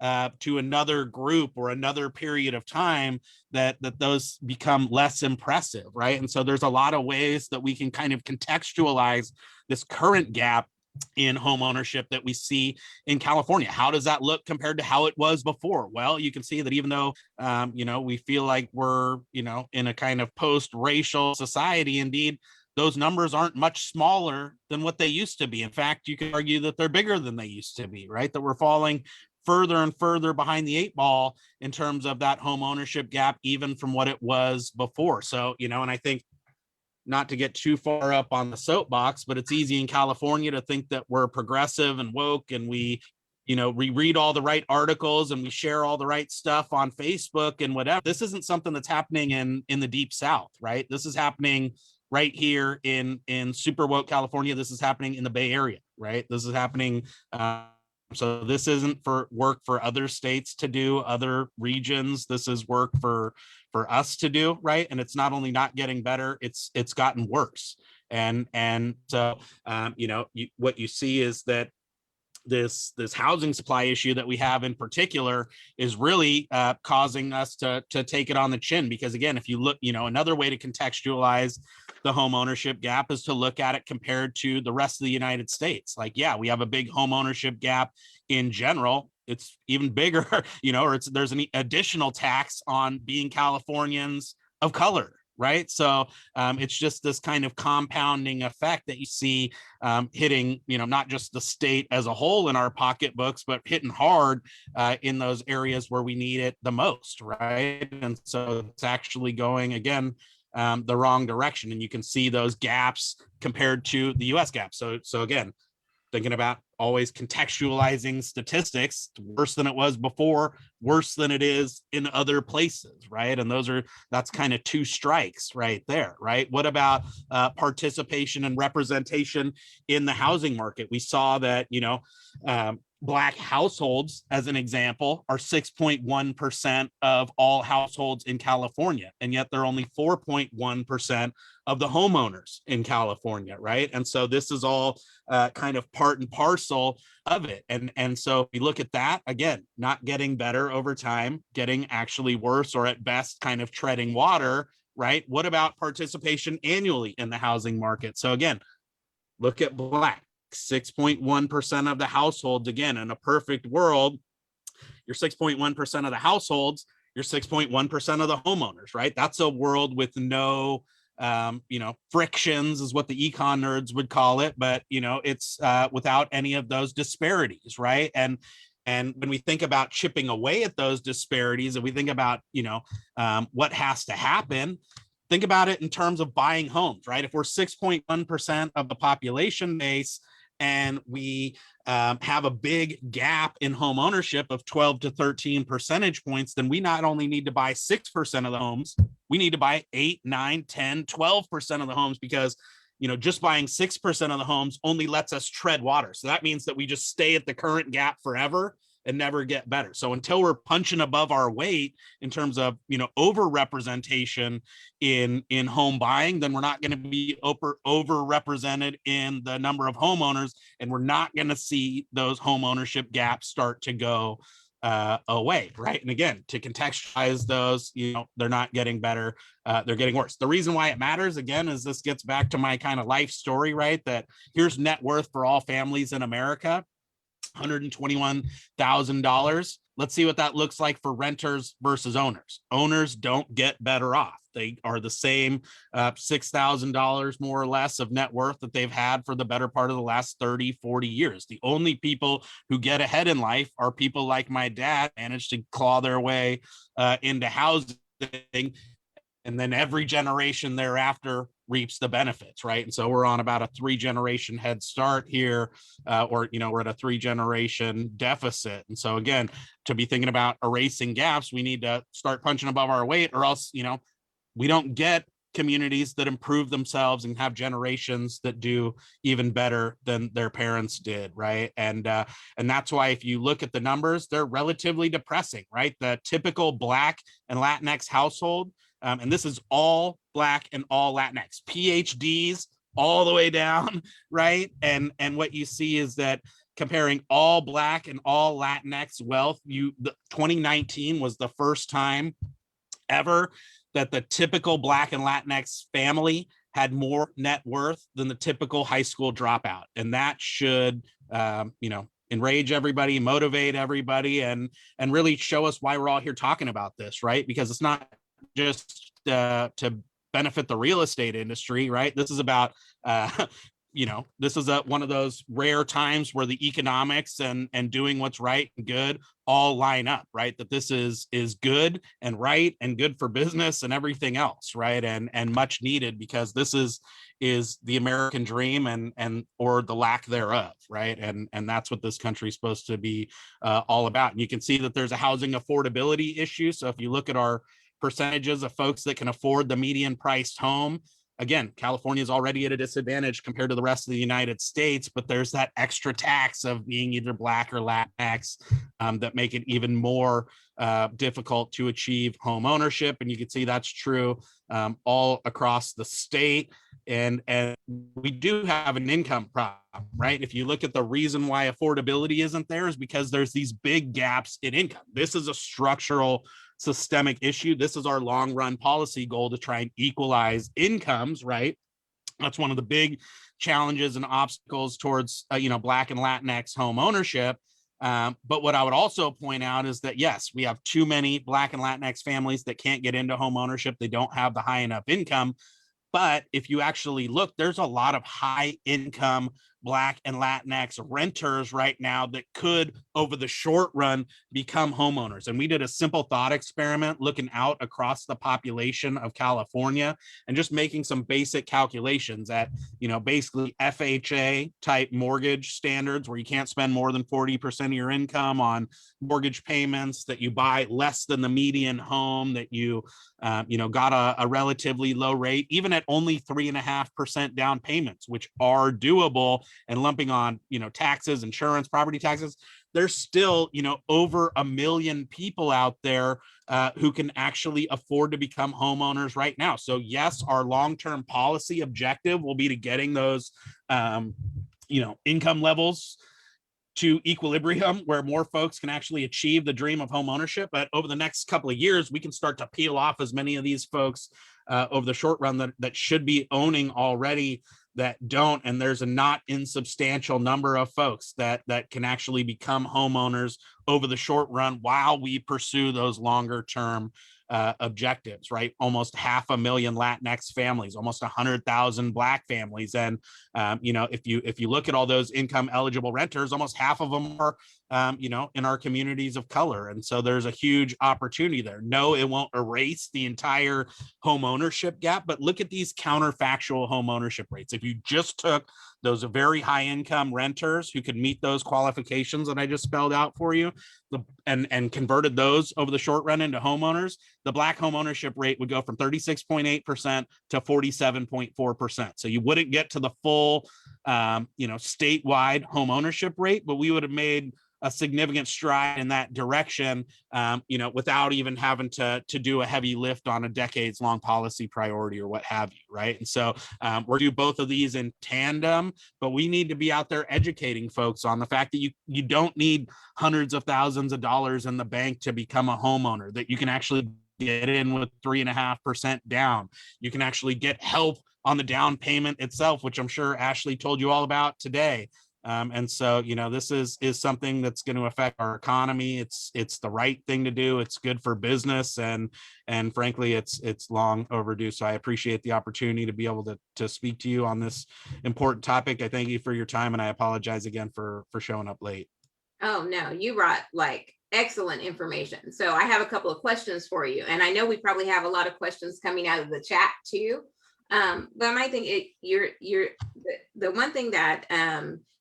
S5: to another group or another period of time that those become less impressive, right? And so there's a lot of ways that we can kind of contextualize this current gap in home ownership that we see in California. How does that look compared to how it was before? Well, you can see that even though, we feel like we're, in a kind of post-racial society, indeed, those numbers aren't much smaller than what they used to be. In fact, you could argue that they're bigger than they used to be, right? That we're falling further and further behind the 8 ball in terms of that home ownership gap, even from what it was before. So, and I think, not to get too far up on the soapbox, but it's easy in California to think that we're progressive and woke, and we read all the right articles and we share all the right stuff on Facebook and whatever. This isn't something that's happening in the deep South, right? This is happening right here in super woke California. This is happening in the Bay Area, right? This is happening. So this isn't for work for other states to do, other regions. This is work for us to do, right? And it's not only not getting better, it's gotten worse. And so what you see is that this housing supply issue that we have in particular is really causing us to take it on the chin. Because again, if you look, another way to contextualize the home ownership gap is to look at it compared to the rest of the United States. Like, yeah, we have a big home ownership gap in general. It's even bigger, or there's an additional tax on being Californians of color, right? So it's just this kind of compounding effect that you see hitting, not just the state as a whole in our pocketbooks, but hitting hard in those areas where we need it the most, right? And so it's actually going, again, the wrong direction. And you can see those gaps compared to the US gap. So again, thinking about always contextualizing statistics, worse than it was before, worse than it is in other places, right? And that's kind of 2 strikes right there, right? What about participation and representation in the housing market? We saw that, Black households, as an example, are 6.1% of all households in California, and yet they're only 4.1% of the homeowners in California, right? And so this is all kind of part and parcel of it. And so if you look at that, again, not getting better over time, getting actually worse, or at best kind of treading water, right? What about participation annually in the housing market? So again, look at Black. 6.1% of the households. Again, in a perfect world, you're 6.1% of the households, you're 6.1% of the homeowners, right? That's a world with no frictions, is what the econ nerds would call it, but it's without any of those disparities, right? And when we think about chipping away at those disparities, and we think about what has to happen, think about it in terms of buying homes, right? If we're 6.1% of the population base, and we have a big gap in home ownership of 12 to 13 percentage points, then we not only need to buy 6% of the homes, we need to buy 8, 9, 10, 12% of the homes, because just buying 6% of the homes only lets us tread water. So that means that we just stay at the current gap forever and never get better. So until we're punching above our weight in terms of, overrepresentation in home buying, then we're not going to be overrepresented in the number of homeowners, and we're not going to see those home ownership gaps start to go away, right? And again, to contextualize those, they're not getting better, they're getting worse. The reason why it matters, again, is this gets back to my kind of life story, right? That here's net worth for all families in America, $121,000. Let's see what that looks like for renters versus owners. Owners don't get better off. They are the same $6,000 more or less of net worth that they've had for the better part of the last 30, 40 years. The only people who get ahead in life are people like my dad, managed to claw their way into housing thing. And then every generation thereafter reaps the benefits, right? And so we're on about a 3-generation head start here, or, we're at a 3-generation deficit. And so again, to be thinking about erasing gaps, we need to start punching above our weight, or else, we don't get communities that improve themselves and have generations that do even better than their parents did, right? And that's why if you look at the numbers, they're relatively depressing, right? The typical Black and Latinx household, and this is all Black and all Latinx, PhDs all the way down, right? And what you see is that comparing all Black and all Latinx wealth, 2019 was the first time ever that the typical Black and Latinx family had more net worth than the typical high school dropout. And that should, enrage everybody, motivate everybody, and really show us why we're all here talking about this, right? Because it's not just to benefit the real estate industry, right? This is about, this is one of those rare times where the economics and doing what's right and good all line up, right? That this is good and right and good for business and everything else, right? And much needed, because this is the American dream and or the lack thereof, right? And that's what this country is supposed to be all about. And you can see that there's a housing affordability issue. So if you look at our percentages of folks that can afford the median priced home, again, California is already at a disadvantage compared to the rest of the United States, but there's that extra tax of being either Black or Latinx that make it even more difficult to achieve home ownership. And you can see that's true all across the state. And we do have an income problem, right? If you look at the reason why affordability isn't there is because there's these big gaps in income. This is a structural systemic issue. This is our long run policy goal, to try and equalize incomes, right? That's one of the big challenges and obstacles towards, Black and Latinx home ownership. But what I would also point out is that, yes, we have too many Black and Latinx families that can't get into home ownership. They don't have the high enough income. But if you actually look, there's a lot of high income Black and Latinx renters right now that could, over the short run, become homeowners. And we did a simple thought experiment looking out across the population of California and just making some basic calculations at, basically FHA type mortgage standards, where you can't spend more than 40% of your income on mortgage payments, that you buy less than the median home, that you, got a relatively low rate, even at only 3.5% down payments, which are doable, and lumping on, taxes, insurance, property taxes, there's still, over 1 million people out there who can actually afford to become homeowners right now. So yes, our long-term policy objective will be to getting those, income levels to equilibrium, where more folks can actually achieve the dream of home ownership. But over the next couple of years, we can start to peel off as many of these folks over the short run that should be owning already, that don't. And there's a not insubstantial number of folks that can actually become homeowners over the short run while we pursue those longer term objectives, right? Almost 500,000 Latinx families, almost 100,000 Black families. And, if you look at all those income eligible renters, almost half of them are, in our communities of color. And so there's a huge opportunity there. No, it won't erase the entire home ownership gap, but look at these counterfactual home ownership rates. If you just took those very high income renters who could meet those qualifications that I just spelled out for you, and converted those over the short run into homeowners, the Black home ownership rate would go from 36.8% to 47.4%. So you wouldn't get to the full, statewide home ownership rate, but we would have made a significant stride in that direction, without even having to do a heavy lift on a decades long policy priority or what have you, right? And so we're doing both of these in tandem, but we need to be out there educating folks on the fact that you don't need hundreds of thousands of dollars in the bank to become a homeowner, that you can actually get in with 3.5% down. You can actually get help on the down payment itself, which I'm sure Ashley told you all about today. And so, this is something that's going to affect our economy. It's the right thing to do. It's good for business, and frankly, it's long overdue. So I appreciate the opportunity to be able to speak to you on this important topic. I thank you for your time, and I apologize again for showing up late.
S2: Oh, no, you brought like excellent information. So I have a couple of questions for you. And I know we probably have a lot of questions coming out of the chat too. But my thing, the one thing that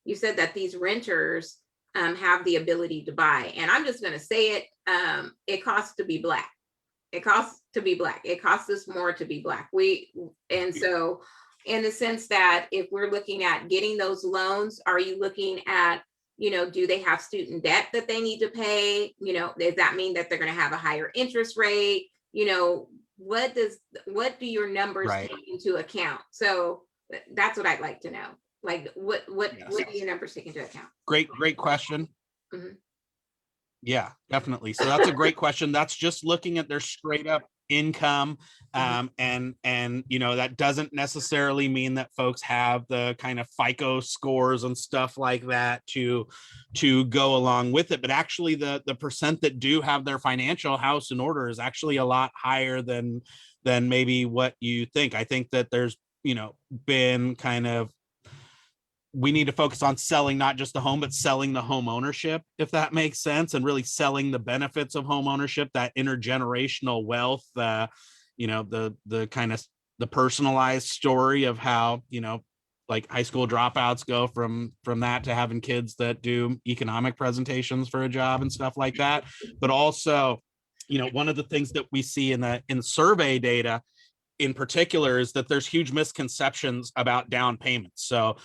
S2: you said that these renters have the ability to buy, and I'm just going to say it, it costs to be Black. It costs to be Black. It costs us more to be Black. And so in the sense that if we're looking at getting those loans, are you looking at, do they have student debt that they need to pay? Does that mean that they're going to have a higher interest rate? What do your numbers
S5: Right.
S2: take into account? So that's what I'd like to know. Like what
S5: Yes.
S2: do your numbers take into account?
S5: Great question.
S2: Mhm.
S5: Yeah, definitely. So that's a great question. That's just looking at their straight up income. And that doesn't necessarily mean that folks have the kind of FICO scores and stuff like that to go along with it. But actually the percent that do have their financial house in order is actually a lot higher than maybe what you think. I think that there's, been kind of, we need to focus on selling not just the home, but selling the home ownership, if that makes sense, and really selling the benefits of home ownership, that intergenerational wealth, the kind of the personalized story of how, like high school dropouts go from that to having kids that do economic presentations for a job and stuff like that. But also, one of the things that we see in the survey data in particular is that there's huge misconceptions about down payments. So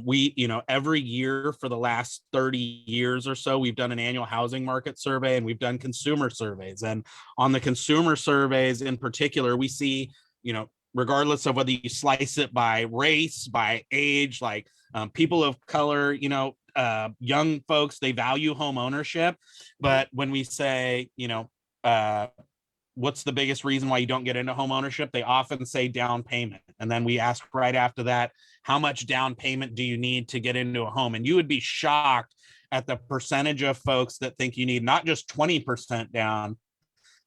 S5: we, every year for the last 30 years or so, we've done an annual housing market survey and we've done consumer surveys. And on the consumer surveys in particular, we see, regardless of whether you slice it by race, by age, like people of color, young folks, they value home ownership. But when we say, what's the biggest reason why you don't get into home ownership? They often say down payment. And then we ask right after that, how much down payment do you need to get into a home? And you would be shocked at the percentage of folks that think you need not just 20% down,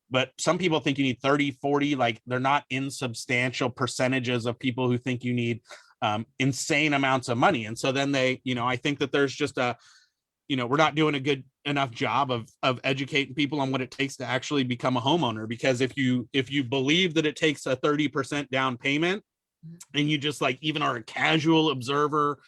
S5: but some people think you need 30, 40, like they're not insubstantial percentages of people who think you need insane amounts of money. And so then they, I think that there's just we're not doing a good enough job of educating people on what it takes to actually become a homeowner. Because if you believe that it takes a 30% down payment and you just like even are a casual observer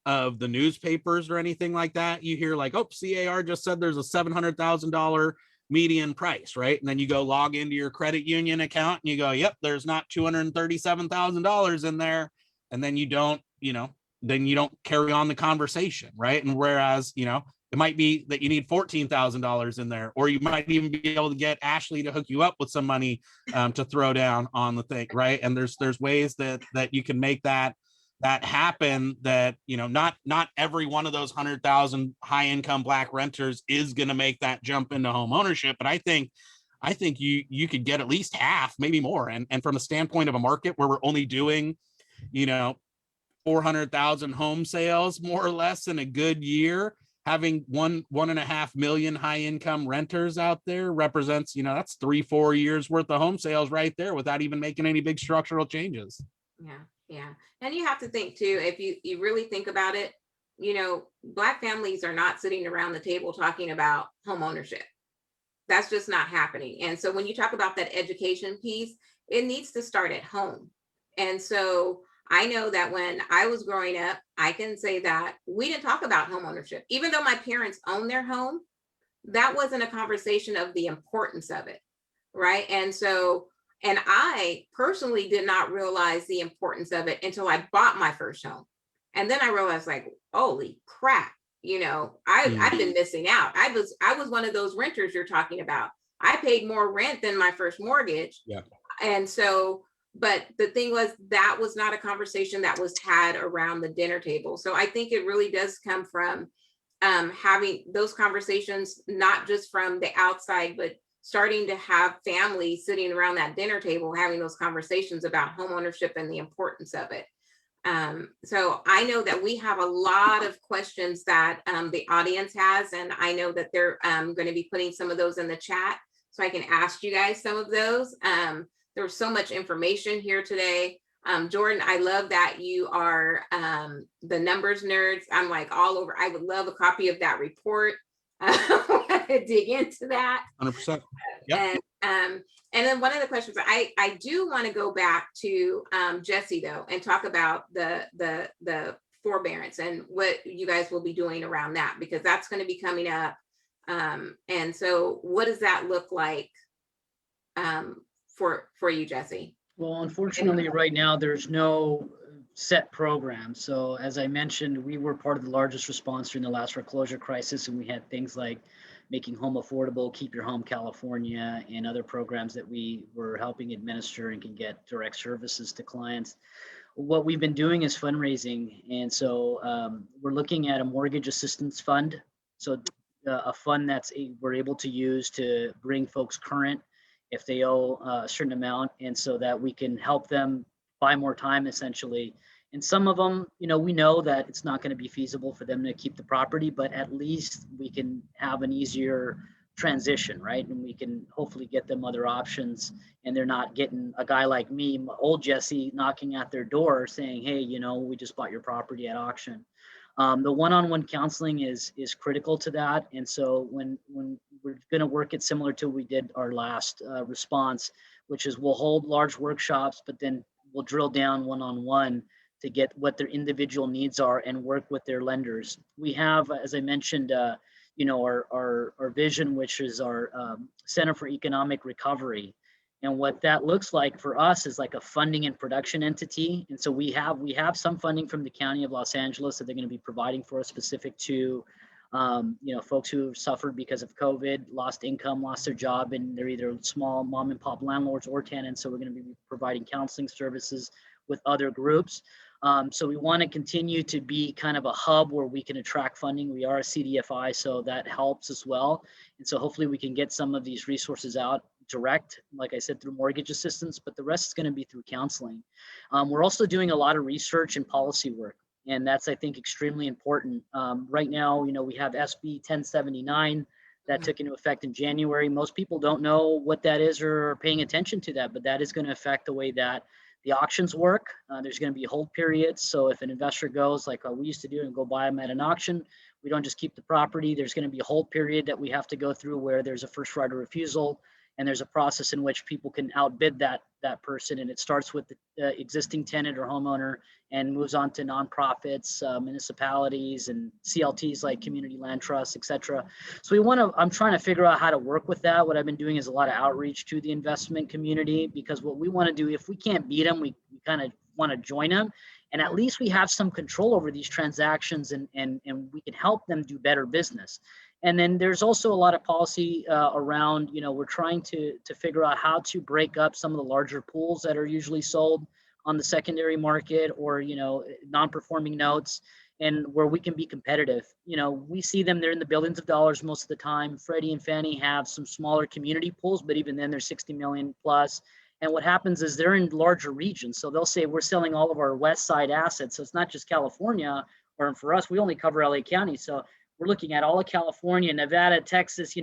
S5: of the newspapers or anything like that, you hear like, oh, CAR just said there's a $700,000 median price, right? And then you go log into your credit union account and you go, yep, there's not $237,000 in there. And then you don't carry on the conversation, right? And whereas, it might be that you need $14,000 in there, or you might even be able to get Ashley to hook you up with some money to throw down on the thing, right? And there's ways that you can make that happen. That not every one of those 100,000 high income Black renters is going to make that jump into home ownership, but I think you could get at least half, maybe more. And from the standpoint of a market where we're only doing 400,000 home sales more or less in a good year, having 1.5 million high income renters out there represents, that's 3-4 years worth of home sales right there without even making any big structural changes.
S2: Yeah. And you have to think too, if you really think about it, Black families are not sitting around the table talking about home ownership. That's just not happening. And so when you talk about that education piece, it needs to start at home. And so I know that when I was growing up, I can say that we didn't talk about home ownership. Even though my parents owned their home, that wasn't a conversation of the importance of it, right? And I personally did not realize the importance of it until I bought my first home. And then I realized like, holy crap, I've been missing out. I was one of those renters you're talking about. I paid more rent than my first mortgage.
S5: Yeah.
S2: And so, but the thing was, that was not a conversation that was had around the dinner table. So I think it really does come from having those conversations, not just from the outside, but starting to have families sitting around that dinner table, having those conversations about home ownership and the importance of it. So I know that we have a lot of questions that the audience has, and I know that they're going to be putting some of those in the chat, so I can ask you guys some of those. There was so much information here today. Jordan, I love that you are the numbers nerds. I'm like all over. I would love a copy of that report. dig into that.
S5: 100%. Yep.
S2: And then one of the questions I do want to go back to Jessie though, and talk about the forbearance and what you guys will be doing around that, because that's going to be coming up. And so what does that look like for you, Jessie?
S1: Well, unfortunately, right now, there's no set program. So as I mentioned, we were part of the largest response during the last foreclosure crisis, and we had things like Making Home Affordable, Keep Your Home California, and other programs that we were helping administer and can get direct services to clients. What we've been doing is fundraising. And so we're looking at a mortgage assistance fund. So a fund we're able to use to bring folks current if they owe a certain amount, and so that we can help them buy more time essentially. And some of them, we know that it's not going to be feasible for them to keep the property, but at least we can have an easier transition, right? And we can hopefully get them other options, and they're not getting a guy like me, old Jessie, knocking at their door saying, hey, we just bought your property at auction. The one-on-one counseling is critical to that. And so when we're going to work it similar to we did our last response, which is we'll hold large workshops, but then we'll drill down one-on-one to get what their individual needs are and work with their lenders. We have, as I mentioned, our vision, which is our Center for Economic Recovery. And what that looks like for us is like a funding and production entity. And so we have some funding from the County of Los Angeles that they're going to be providing for us specific to, folks who suffered because of COVID, lost income, lost their job, and they're either small mom and pop landlords or tenants. So we're going to be providing counseling services with other groups. So we want to continue to be kind of a hub where we can attract funding. We are a CDFI, so that helps as well. And so hopefully we can get some of these resources out direct, like I said, through mortgage assistance, but the rest is going to be through counseling. We're also doing a lot of research and policy work, and that's, I think, extremely important. Right now, we have SB 1079 that took into effect in January. Most people don't know what that is or are paying attention to that, but that is going to affect the way that the auctions work. There's going to be hold periods. So if an investor goes like we used to do and go buy them at an auction, we don't just keep the property. There's going to be a hold period that we have to go through where there's a first right of refusal. And there's a process in which people can outbid that person. And it starts with the existing tenant or homeowner and moves on to nonprofits, municipalities, and CLTs like community land trusts, et cetera. So I'm trying to figure out how to work with that. What I've been doing is a lot of outreach to the investment community, because what we want to do, if we can't beat them, we kind of want to join them. And at least we have some control over these transactions, and we can help them do better business. And then there's also a lot of policy around, we're trying to figure out how to break up some of the larger pools that are usually sold on the secondary market, or, non-performing notes, and where we can be competitive. We see them, they're in the billions of dollars most of the time. Freddie and Fannie have some smaller community pools, but even then they're 60 million plus. And what happens is they're in larger regions. So they'll say, we're selling all of our West Side assets. So it's not just California, or for us, we only cover LA County. So we're looking at all of California, Nevada, Texas,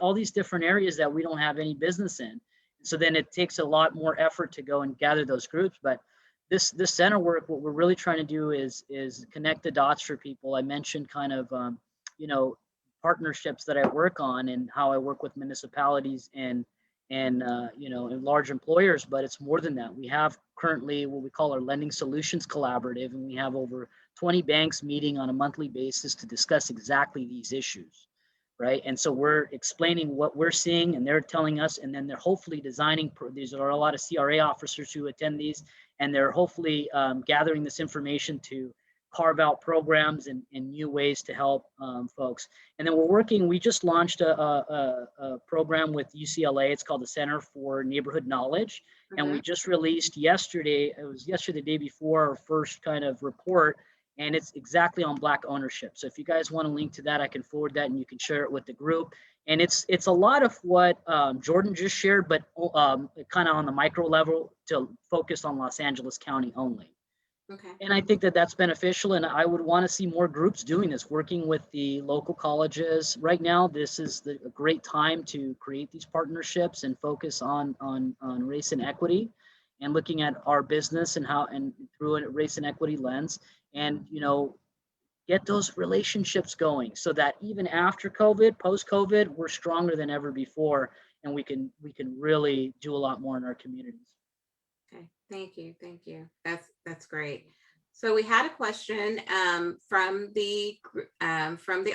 S1: all these different areas that we don't have any business in. So then it takes a lot more effort to go and gather those groups. But this center work, what we're really trying to do is connect the dots for people. I mentioned kind of, partnerships that I work on and how I work with municipalities and large employers, but it's more than that. We have currently what we call our Lending Solutions Collaborative, and we have over 20 banks meeting on a monthly basis to discuss exactly these issues, right? And so we're explaining what we're seeing, and they're telling us, and then they're hopefully designing, these are a lot of CRA officers who attend these, and they're hopefully gathering this information to carve out programs and new ways to help folks. And then we just launched a program with UCLA. It's called the Center for Neighborhood Knowledge. Mm-hmm. And we just released yesterday, the day before, our first kind of report, and it's exactly on Black ownership. So if you guys want to link to that, I can forward that and you can share it with the group. And it's a lot of what Jordan just shared, but kind of on the micro level to focus on Los Angeles County only. Okay. And I think that that's beneficial, and I would want to see more groups doing this, working with the local colleges. Right now, this is a great time to create these partnerships and focus on race and equity, and looking at our business and through a race and equity lens. And get those relationships going so that even after COVID, post-COVID, we're stronger than ever before, and we can really do a lot more in our communities.
S2: Okay, thank you. That's great. So we had a question from the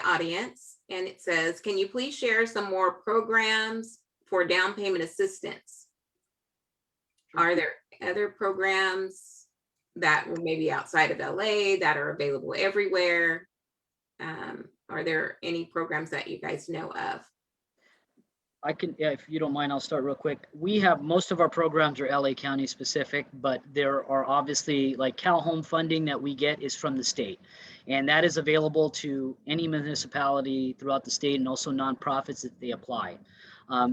S2: audience, and it says, "Can you please share some more programs for down payment assistance? Are there other programs that were maybe outside of LA that are available everywhere? Are there any programs that you guys know of?"
S1: I can, if you don't mind, I'll start real quick. We have, most of our programs are LA County specific, but there are obviously like Cal Home funding that we get is from the state. And that is available to any municipality throughout the state and also nonprofits that they apply.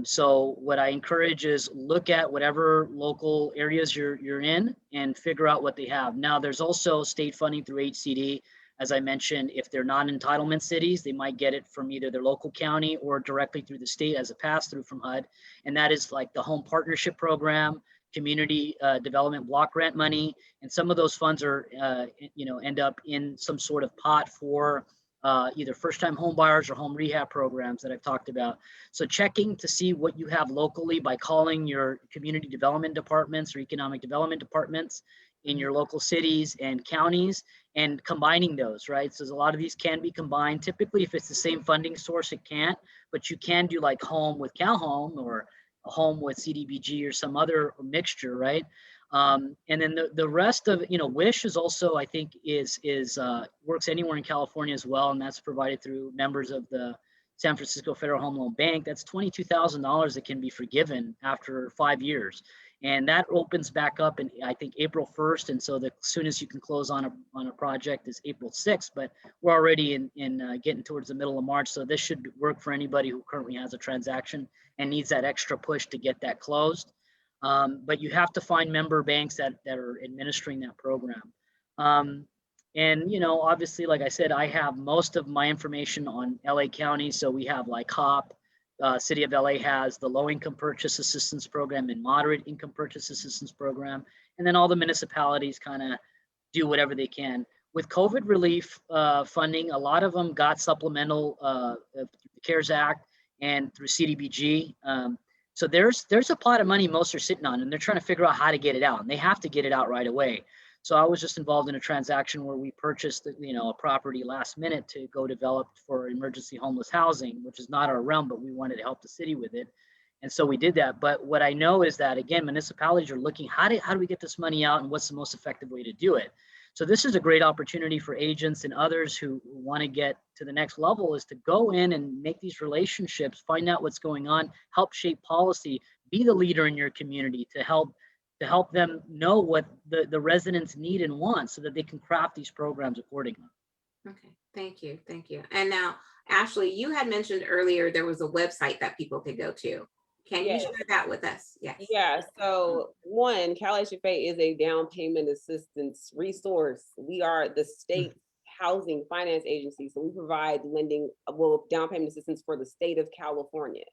S1: So what I encourage is look at whatever local areas you're in and figure out what they have. Now there's also state funding through HCD. As I mentioned, if they're non-entitlement cities, they might get it from either their local county or directly through the state as a pass-through from HUD. And that is like the Home Partnership Program, Community Development Block Grant money. And some of those funds are, end up in some sort of pot for either first-time home buyers or home rehab programs that I've talked about. So checking to see what you have locally by calling your community development departments or economic development departments in your local cities and counties and combining those, right? So a lot of these can be combined. Typically, if it's the same funding source, it can't, but you can do like home with Cal Home or a home with CDBG or some other mixture, right? And then the rest of, WISH is also, I think, is works anywhere in California as well, and that's provided through members of the San Francisco Federal Home Loan Bank. That's $22,000 that can be forgiven after 5 years. And that opens back up in, I think, April 1st. And so the soonest you can close on a project is April 6th, but we're already in getting towards the middle of March. So this should work for anybody who currently has a transaction and needs that extra push to get that closed. But you have to find member banks that are administering that program. And, obviously, like I said, I have most of my information on LA County. So we have like HOP. City of LA has the low income purchase assistance program and moderate income purchase assistance program. And then all the municipalities kind of do whatever they can. With COVID relief funding, a lot of them got supplemental the CARES Act and through CDBG. So there's a pot of money most are sitting on, and they're trying to figure out how to get it out, and they have to get it out right away. So I was just involved in a transaction where we purchased, a property last minute to go develop for emergency homeless housing, which is not our realm, but we wanted to help the city with it. And so we did that. But what I know is that, again, municipalities are looking, how do we get this money out and what's the most effective way to do it? So this is a great opportunity for agents and others who want to get to the next level, is to go in and make these relationships, find out what's going on, help shape policy, be the leader in your community to help them know what the residents need and want so that they can craft these programs accordingly.
S2: Okay, thank you. And now, Ashley, you had mentioned earlier there was a website that people could go to. Can you share that with us? Yes.
S4: Yeah, so one, Cal HFA is a down payment assistance resource. We are the state housing finance agency, so we provide down payment assistance for the state of California.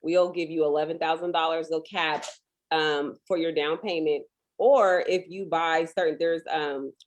S4: We'll give you $11,000, they'll cap for your down payment, or if you buy there's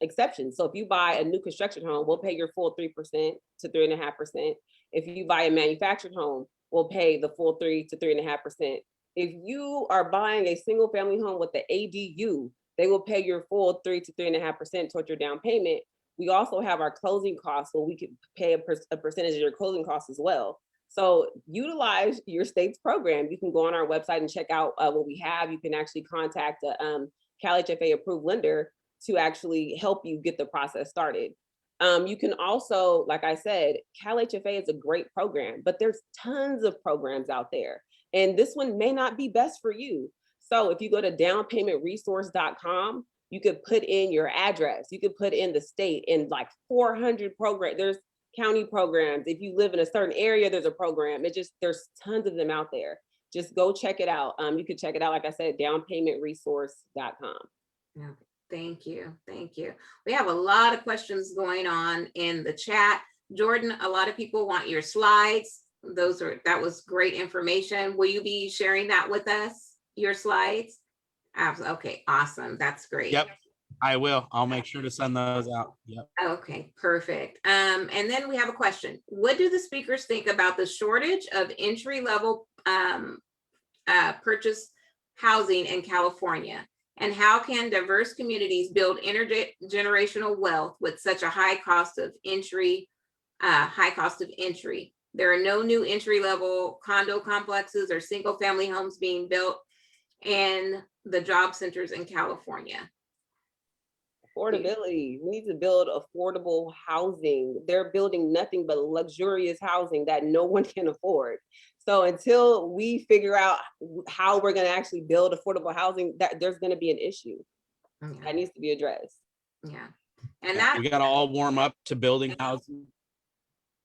S4: exceptions. So if you buy a new construction home, we'll pay your full 3% to 3.5%. If you buy a manufactured home, we'll pay the full 3 to 3.5%. If you are buying a single family home with the ADU, they will pay your full 3 to 3.5% towards your down payment. We also have our closing costs, so we can pay a percentage of your closing costs as well. So utilize your state's program. You can go on our website and check out what we have. You can actually contact a Cal HFA approved lender to actually help you get the process started. You can also, like I said, Cal HFA is a great program, but there's tons of programs out there. And this one may not be best for you. So if you go to downpaymentresource.com, you could put in your address. You could put in the state, and like 400 programs. There's county programs. If you live in a certain area, there's a program. There's tons of them out there. Just go check it out. You can check it out, like I said, downpaymentresource.com.
S2: Okay. Thank you. We have a lot of questions going on in the chat. Jordan, a lot of people want your slides. That was great information. Will you be sharing that with us, your slides? Okay, awesome. That's great.
S5: Yep. I will. I'll make sure to send those out. Yep.
S2: Okay, perfect. And then we have a question. What do the speakers think about the shortage of entry-level purchase housing in California? And how can diverse communities build intergenerational wealth with such a high cost of entry? There are no new entry-level condo complexes or single-family homes being built in the job centers in California.
S4: Affordability. We need to build affordable housing. They're building nothing but luxurious housing that no one can afford. So until we figure out how we're going to actually build affordable housing, that there's going to be an issue that needs to be addressed.
S2: Yeah. And
S5: Yeah,
S2: that
S5: we got to all warm up to building housing.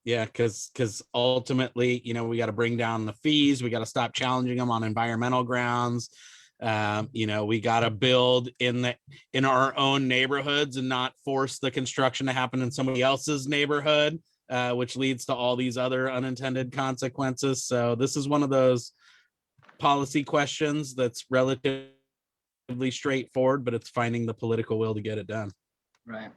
S5: Yeah, because ultimately, you know, we got to bring down the fees. We got to stop challenging them on environmental grounds. You know, we got to build in our own neighborhoods and not force the construction to happen in somebody else's neighborhood, which leads to all these other unintended consequences. So this is one of those policy questions that's relatively straightforward, but it's finding the political will to get it done.
S1: Right.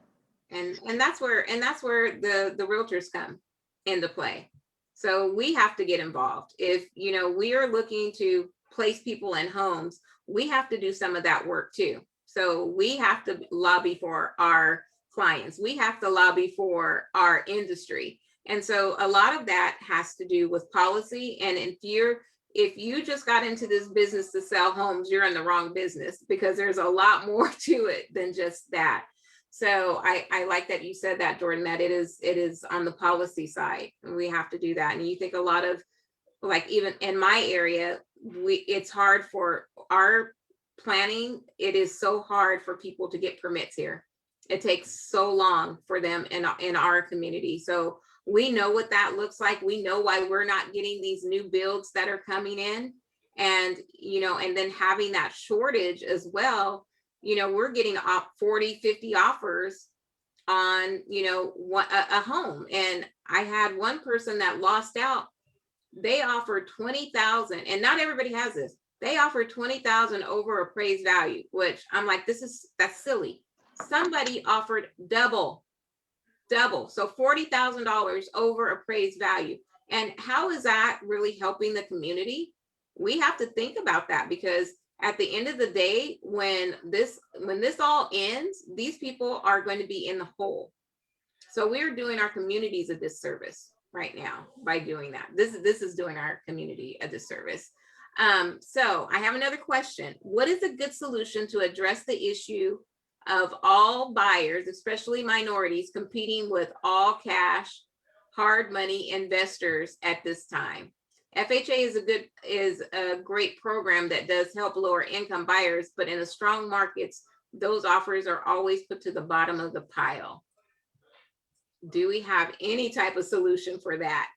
S2: and that's where the realtors come into play. So we have to get involved. If you know we are looking to place people in homes, we have to do some of that work too. So we have to lobby for our clients. We have to lobby for our industry. And so a lot of that has to do with policy. And if you just got into this business to sell homes, you're in the wrong business, because there's a lot more to it than just that. So I like that you said that, Jordan, that it is on the policy side, and we have to do that. And you think a lot of, like, even in my area, it's hard for our planning. It is so hard for people to get permits here. It takes so long for them in our community. So we know what that looks like. We know why we're not getting these new builds that are coming in. And, you know, and then having that shortage as well, you know, we're getting 40, 50 offers on, you know, a home. And I had one person that lost out. They offered 20,000, and not everybody has this. They offered 20,000 over appraised value, which I'm like, that's silly. Somebody offered double. So $40,000 over appraised value. And how is that really helping the community? We have to think about that, because at the end of the day, when this all ends, these people are going to be in the hole. So we're doing our communities a disservice right now by doing that. This is doing our community a disservice. So I have another question. What is a good solution to address the issue of all buyers, especially minorities, competing with all cash, hard money investors at this time? FHA is a great program that does help lower income buyers, but in the strong markets, those offers are always put to the bottom of the pile. Do we have any type of solution for that?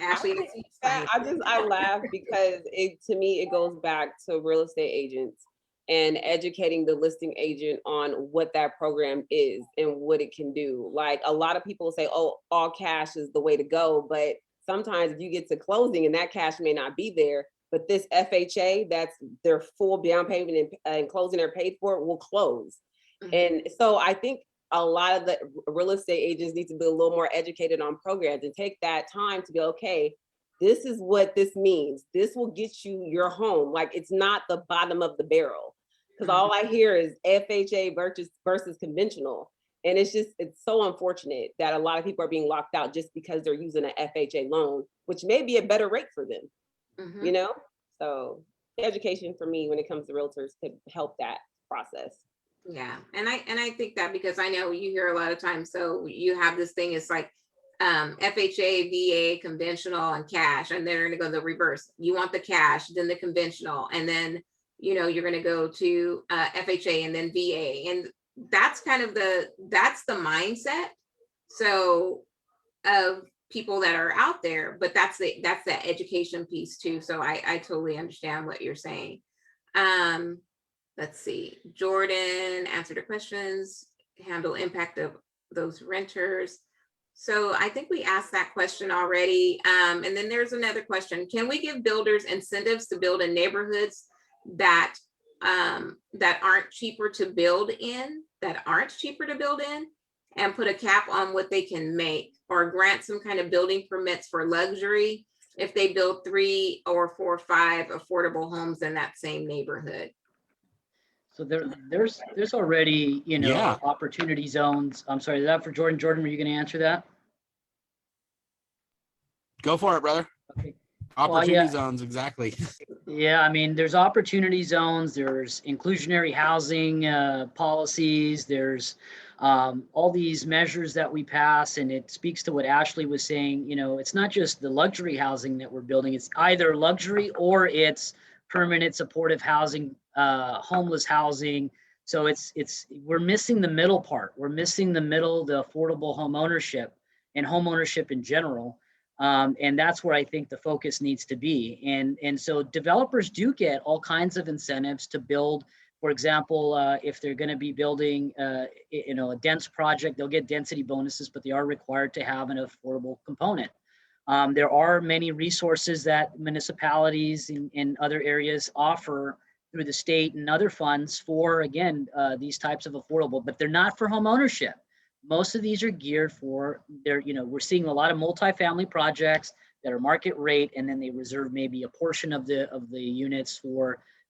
S2: Ashley,
S4: I laugh because to me, it goes back to real estate agents and educating the listing agent on what that program is and what it can do. Like, a lot of people say, oh, all cash is the way to go. But sometimes if you get to closing and that cash may not be there, but this FHA, that's their full down payment and closing they're paid for, will close. Mm-hmm. And so I think a lot of the real estate agents need to be a little more educated on programs and take that time to go, okay, this is what this means. This will get you your home. Like, it's not the bottom of the barrel. Because all I hear is FHA versus conventional. And it's so unfortunate that a lot of people are being locked out just because they're using an FHA loan, which may be a better rate for them, mm-hmm. you know? So education for me when it comes to realtors could help that process.
S2: Yeah, and I think that, because I know you hear a lot of times, so you have this thing, it's like FHA, VA, conventional, and cash, and they're gonna go the reverse. You want the cash, then the conventional, and then, you know, you're gonna go to FHA and then VA, and that's kind of that's the mindset. So of people that are out there, but that's the education piece too. So I totally understand what you're saying. Let's see. Jordan answered the questions, handle impact of those renters. So I think we asked that question already. And then there's another question. Can we give builders incentives to build in neighborhoods that aren't cheaper to build in? that aren't cheaper to build in and put a cap on what they can make, or grant some kind of building permits for luxury if they build 3 or 4 or 5 affordable homes in that same neighborhood.
S1: So there's already,
S5: Yeah.
S1: opportunity zones. I'm sorry, is that for Jordan? Jordan, were you going to answer that?
S5: Go for it, brother.
S1: Okay.
S5: Opportunity
S1: yeah.
S5: zones, exactly.
S1: Yeah, I mean, there's opportunity zones, there's inclusionary housing policies, there's all these measures that we pass, and it speaks to what Ashley was saying. It's not just the luxury housing that we're building, it's either luxury or it's permanent supportive housing, homeless housing. So we're missing the middle part. We're missing the middle, the affordable home ownership and home ownership in general. And that's where I think the focus needs to be. And so developers do get all kinds of incentives to build. For example, if they're going to be building, a dense project, they'll get density bonuses, but they are required to have an affordable component. There are many resources that municipalities in other areas offer through the state and other funds for, again, these types of affordable, but they're not for home ownership. Most of these are geared for we're seeing a lot of multifamily projects that are market rate, and then they reserve maybe a portion of the units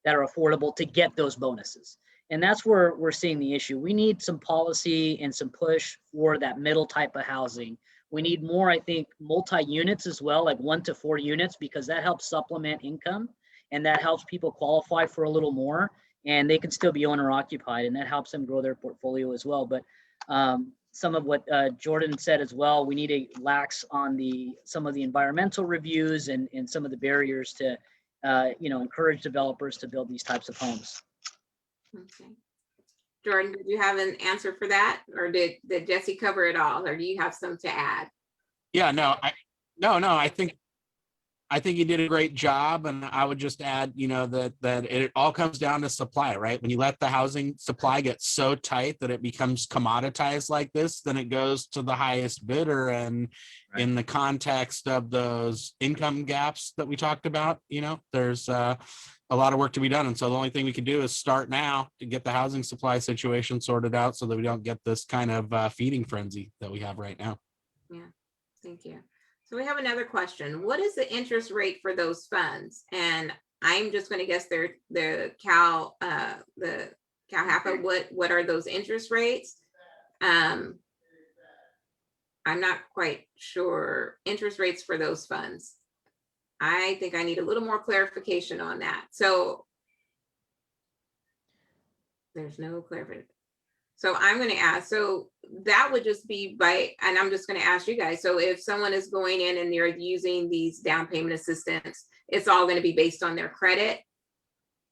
S1: that are affordable to get those bonuses. And that's where we're seeing the issue. We need some policy and some push for that middle type of housing. We need more, I think, multi-units as well, like 1 to 4 units, because that helps supplement income and that helps people qualify for a little more, and they can still be owner occupied, and that helps them grow their portfolio as well. But some of what Jordan said as well, we need to lax on some of the environmental reviews and some of the barriers to, encourage developers to build these types of homes.
S2: Okay. Jordan, did you have an answer for that, or did Jessie cover it all, or do you have some to add?
S5: Yeah, no, I think you did a great job, and I would just add, that it all comes down to supply, right? When you let the housing supply get so tight that it becomes commoditized like this, then it goes to the highest bidder. And
S1: Right.
S5: In the context of those income gaps that we talked about, there's a lot of work to be done. And so the only thing we can do is start now to get the housing supply situation sorted out so that we don't get this kind of feeding frenzy that we have right now.
S2: Yeah, thank you. So we have another question. What is the interest rate for those funds? And I'm just going to guess they're the Cal HFA. What are those interest rates? I'm not quite sure interest rates for those funds. I think I need a little more clarification on that. So there's no clarification. So I'm going to ask, so that would just be and I'm just going to ask you guys. So if someone is going in and they're using these down payment assistance, it's all going to be based on their credit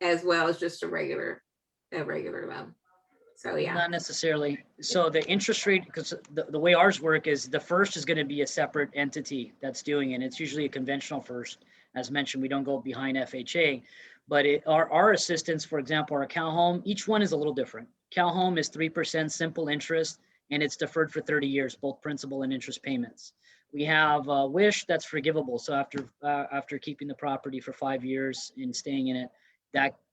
S2: as well as just a regular loan. So yeah.
S1: Not necessarily. So the interest rate, because the way ours work is the first is going to be a separate entity that's doing it. It's usually a conventional first. As mentioned, we don't go behind FHA, but our assistance, for example, our Cal Home, each one is a little different. Cal Home is 3% simple interest, and it's deferred for 30 years, both principal and interest payments. We have Wish that's forgivable. So after keeping the property for 5 years and staying in it,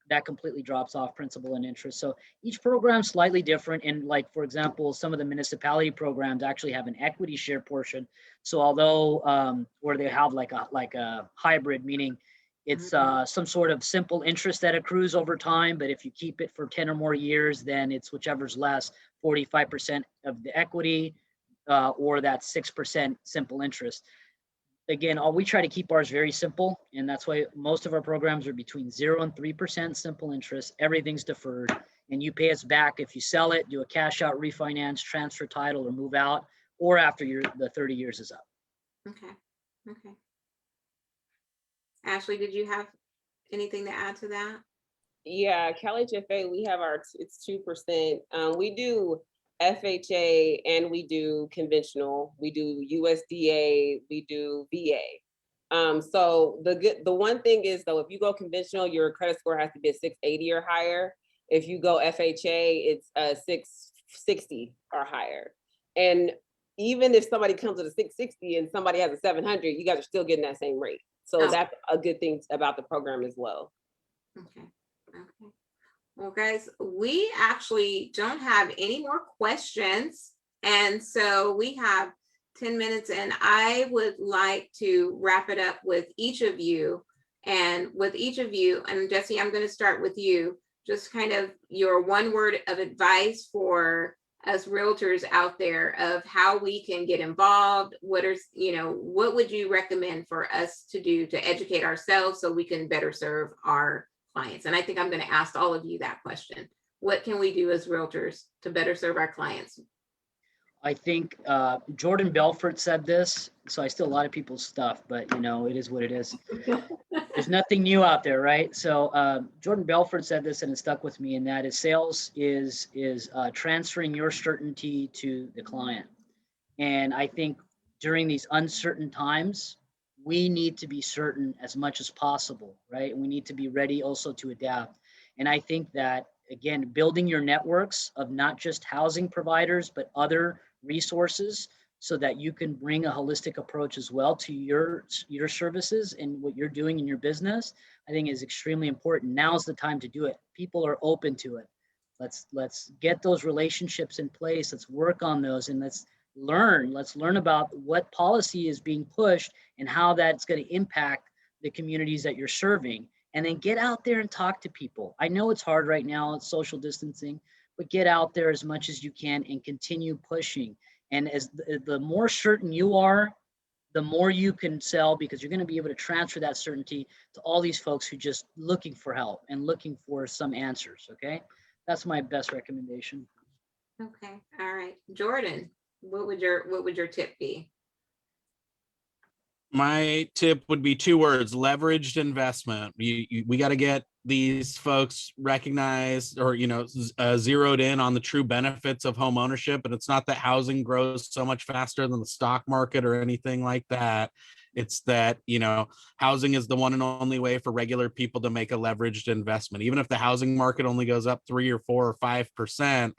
S1: that completely drops off principal and interest. So each program is slightly different. And like, for example, some of the municipality programs actually have an equity share portion. So although where they have like a hybrid, meaning it's some sort of simple interest that accrues over time, but if you keep it for 10 or more years, then it's whichever's less, 45% of the equity or that 6% simple interest. Again, we try to keep ours very simple, and that's why most of our programs are between 0 and 3% simple interest. Everything's deferred, and you pay us back if you sell it, do a cash out refinance, transfer title, or move out, or after the 30 years is up.
S2: Okay. Ashley, did you have anything to add to that?
S4: Yeah, Cal HFA, we have it's 2%. We do FHA and we do conventional. We do USDA, we do VA. So the one thing is though, if you go conventional, your credit score has to be a 680 or higher. If you go FHA, it's a 660 or higher. And even if somebody comes with a 660 and somebody has a 700, you guys are still getting that same rate. So that's a good thing about the program as well.
S2: Okay. Well, guys, we actually don't have any more questions. And so we have 10 minutes, and I would like to wrap it up with each of you. And Jessie, I'm going to start with you. Just kind of your one word of advice for us realtors out there of how we can get involved. What would you recommend for us to do to educate ourselves so we can better serve our clients? And I think I'm going to ask all of you that question. What can we do as realtors to better serve our clients?
S1: I think Jordan Belfort said this, so I steal a lot of people's stuff, but it is what it is. There's nothing new out there, right? So Jordan Belfort said this, and it stuck with me, and that is sales is transferring your certainty to the client. And I think during these uncertain times, we need to be certain as much as possible, right? And we need to be ready also to adapt. And I think that, again, building your networks of not just housing providers, but other resources so that you can bring a holistic approach as well to your services and what you're doing in your business, I think is extremely important. Now's the time to do it. People are open to it. Let's get those relationships in place. Let's work on those, and let's learn about what policy is being pushed and how that's going to impact the communities that you're serving. And then get out there and talk to people. I know it's hard right now, it's social distancing, but get out there as much as you can and continue pushing. And as the more certain you are, the more you can sell, because you're going to be able to transfer that certainty to all these folks who just looking for help and looking for some answers. Okay. That's my best recommendation.
S2: Okay. All right. Jordan, what would your tip be?
S5: My tip would be 2 words: leveraged investment. We got to get these folks recognized or, zeroed in on the true benefits of home ownership. And it's not that housing grows so much faster than the stock market or anything like that. It's that, housing is the one and only way for regular people to make a leveraged investment. Even if the housing market only goes up 3 or 4 or 5%,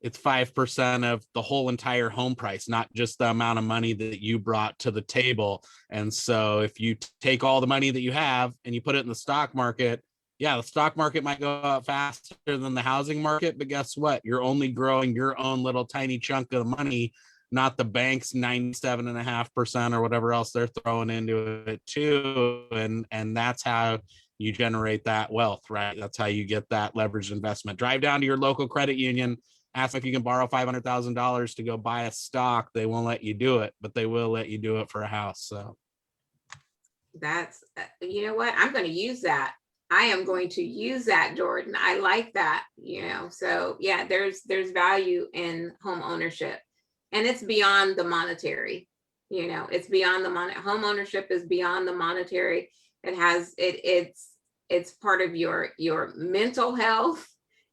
S5: it's 5% of the whole entire home price, not just the amount of money that you brought to the table. And so if you take all the money that you have and you put it in the stock market, yeah, the stock market might go up faster than the housing market, but guess what? You're only growing your own little tiny chunk of the money, not the bank's 97.5% or whatever else they're throwing into it too. And that's how you generate that wealth, right? That's how you get that leveraged investment. Drive down to your local credit union, ask if you can borrow $500,000 to go buy a stock. They won't let you do it, but they will let you do it for a house. So
S2: that's, you know what? I'm going to use that. I am going to use that, Jordan. I like that, so yeah, there's value in home ownership, and it's beyond the monetary, it's beyond the home ownership is beyond the monetary. It's part of your mental health,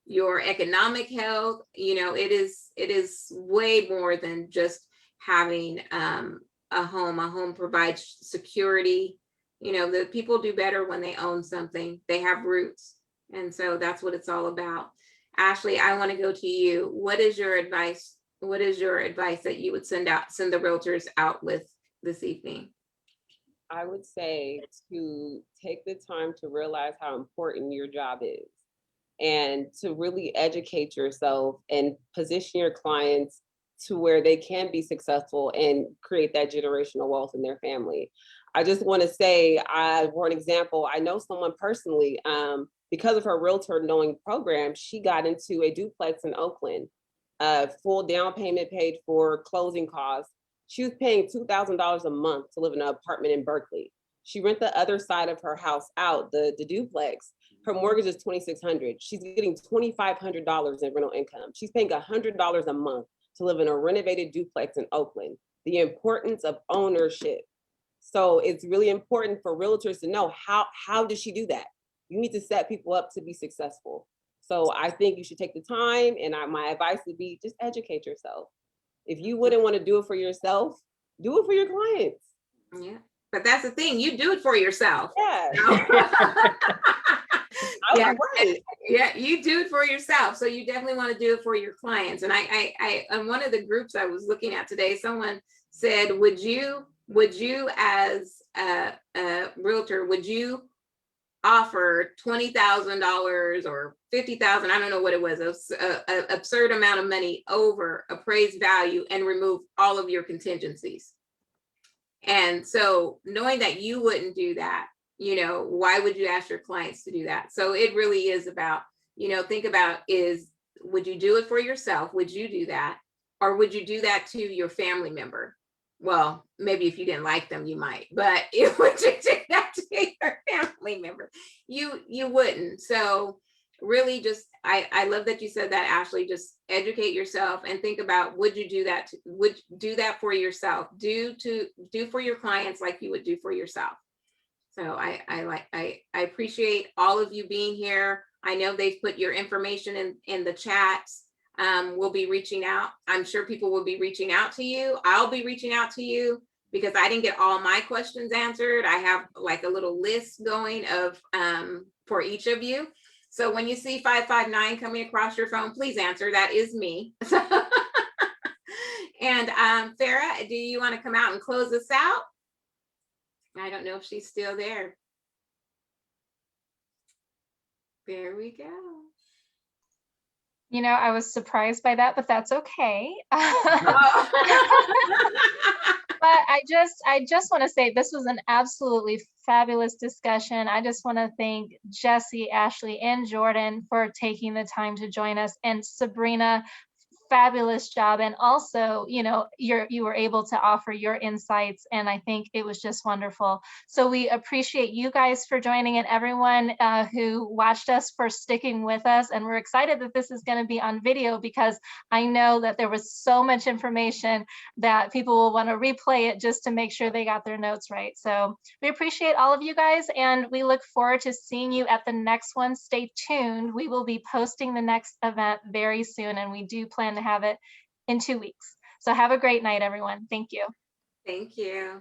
S2: your economic health. It is way more than just having a home. A home provides security. The people do better when they own something. They have roots. And so that's what it's all about. Ashley, I want to go to you. What is your advice? What is your advice that you would send the realtors out with this evening?
S4: I would say to take the time to realize how important your job is, and to really educate yourself and position your clients to where they can be successful and create that generational wealth in their family. I just want to say, for an example, I know someone personally, because of her realtor knowing program, she got into a duplex in Oakland, full down payment paid for closing costs. She was paying $2,000 a month to live in an apartment in Berkeley. She rent the other side of her house out, the duplex. Her mortgage is $2,600. She's getting $2,500 in rental income. She's paying $100 a month to live in a renovated duplex in Oakland. The importance of ownership. So it's really important for realtors to know how does she do that? You need to set people up to be successful. So I think you should take the time, and my advice would be just educate yourself. If you wouldn't want to do it for yourself, do it for your clients.
S2: Yeah, but that's the thing, you do it for yourself.
S4: Yeah.
S2: Yeah, right. Yeah, you do it for yourself. So you definitely want to do it for your clients. And I on one of the groups I was looking at today, someone said, would you as a realtor, would you offer $20,000 or $50,000, I don't know what it was, an absurd amount of money over appraised value and remove all of your contingencies. And so knowing that you wouldn't do that, you know, why would you ask your clients to do that? So it really is about, you know, think about would you do it for yourself? Would you do that? Or would you do that to your family member? Well, maybe if you didn't like them, you might, but if would you do that to your family member? You wouldn't. So really just, I love that you said that, Ashley. Just educate yourself and think about, would you do that? Would do that for yourself? Do for your clients like you would do for yourself. So I appreciate all of you being here. I know they've put your information in the chats. We'll be reaching out. I'm sure people will be reaching out to you. I'll be reaching out to you because I didn't get all my questions answered. I have like a little list going of for each of you. So when you see 559 coming across your phone, please answer. That is me. And Farah, do you want to come out and close us out? I don't know if she's still there. There we go.
S3: You know, I was surprised by that, but that's okay. But I just want to say this was an absolutely fabulous discussion. I just want to thank Jessie, Ashley, and Jordan for taking the time to join us, and Sabrina, fabulous job. And also, you know, you were able to offer your insights, and I think it was just wonderful. So we appreciate you guys for joining, and everyone who watched us for sticking with us. And we're excited that this is going to be on video, because I know that there was so much information that people will want to replay it just to make sure they got their notes right. So we appreciate all of you guys, and we look forward to seeing you at the next one. Stay tuned. We will be posting the next event very soon, and we do plan to have it in 2 weeks. So have a great night, everyone. Thank you.
S2: Thank you.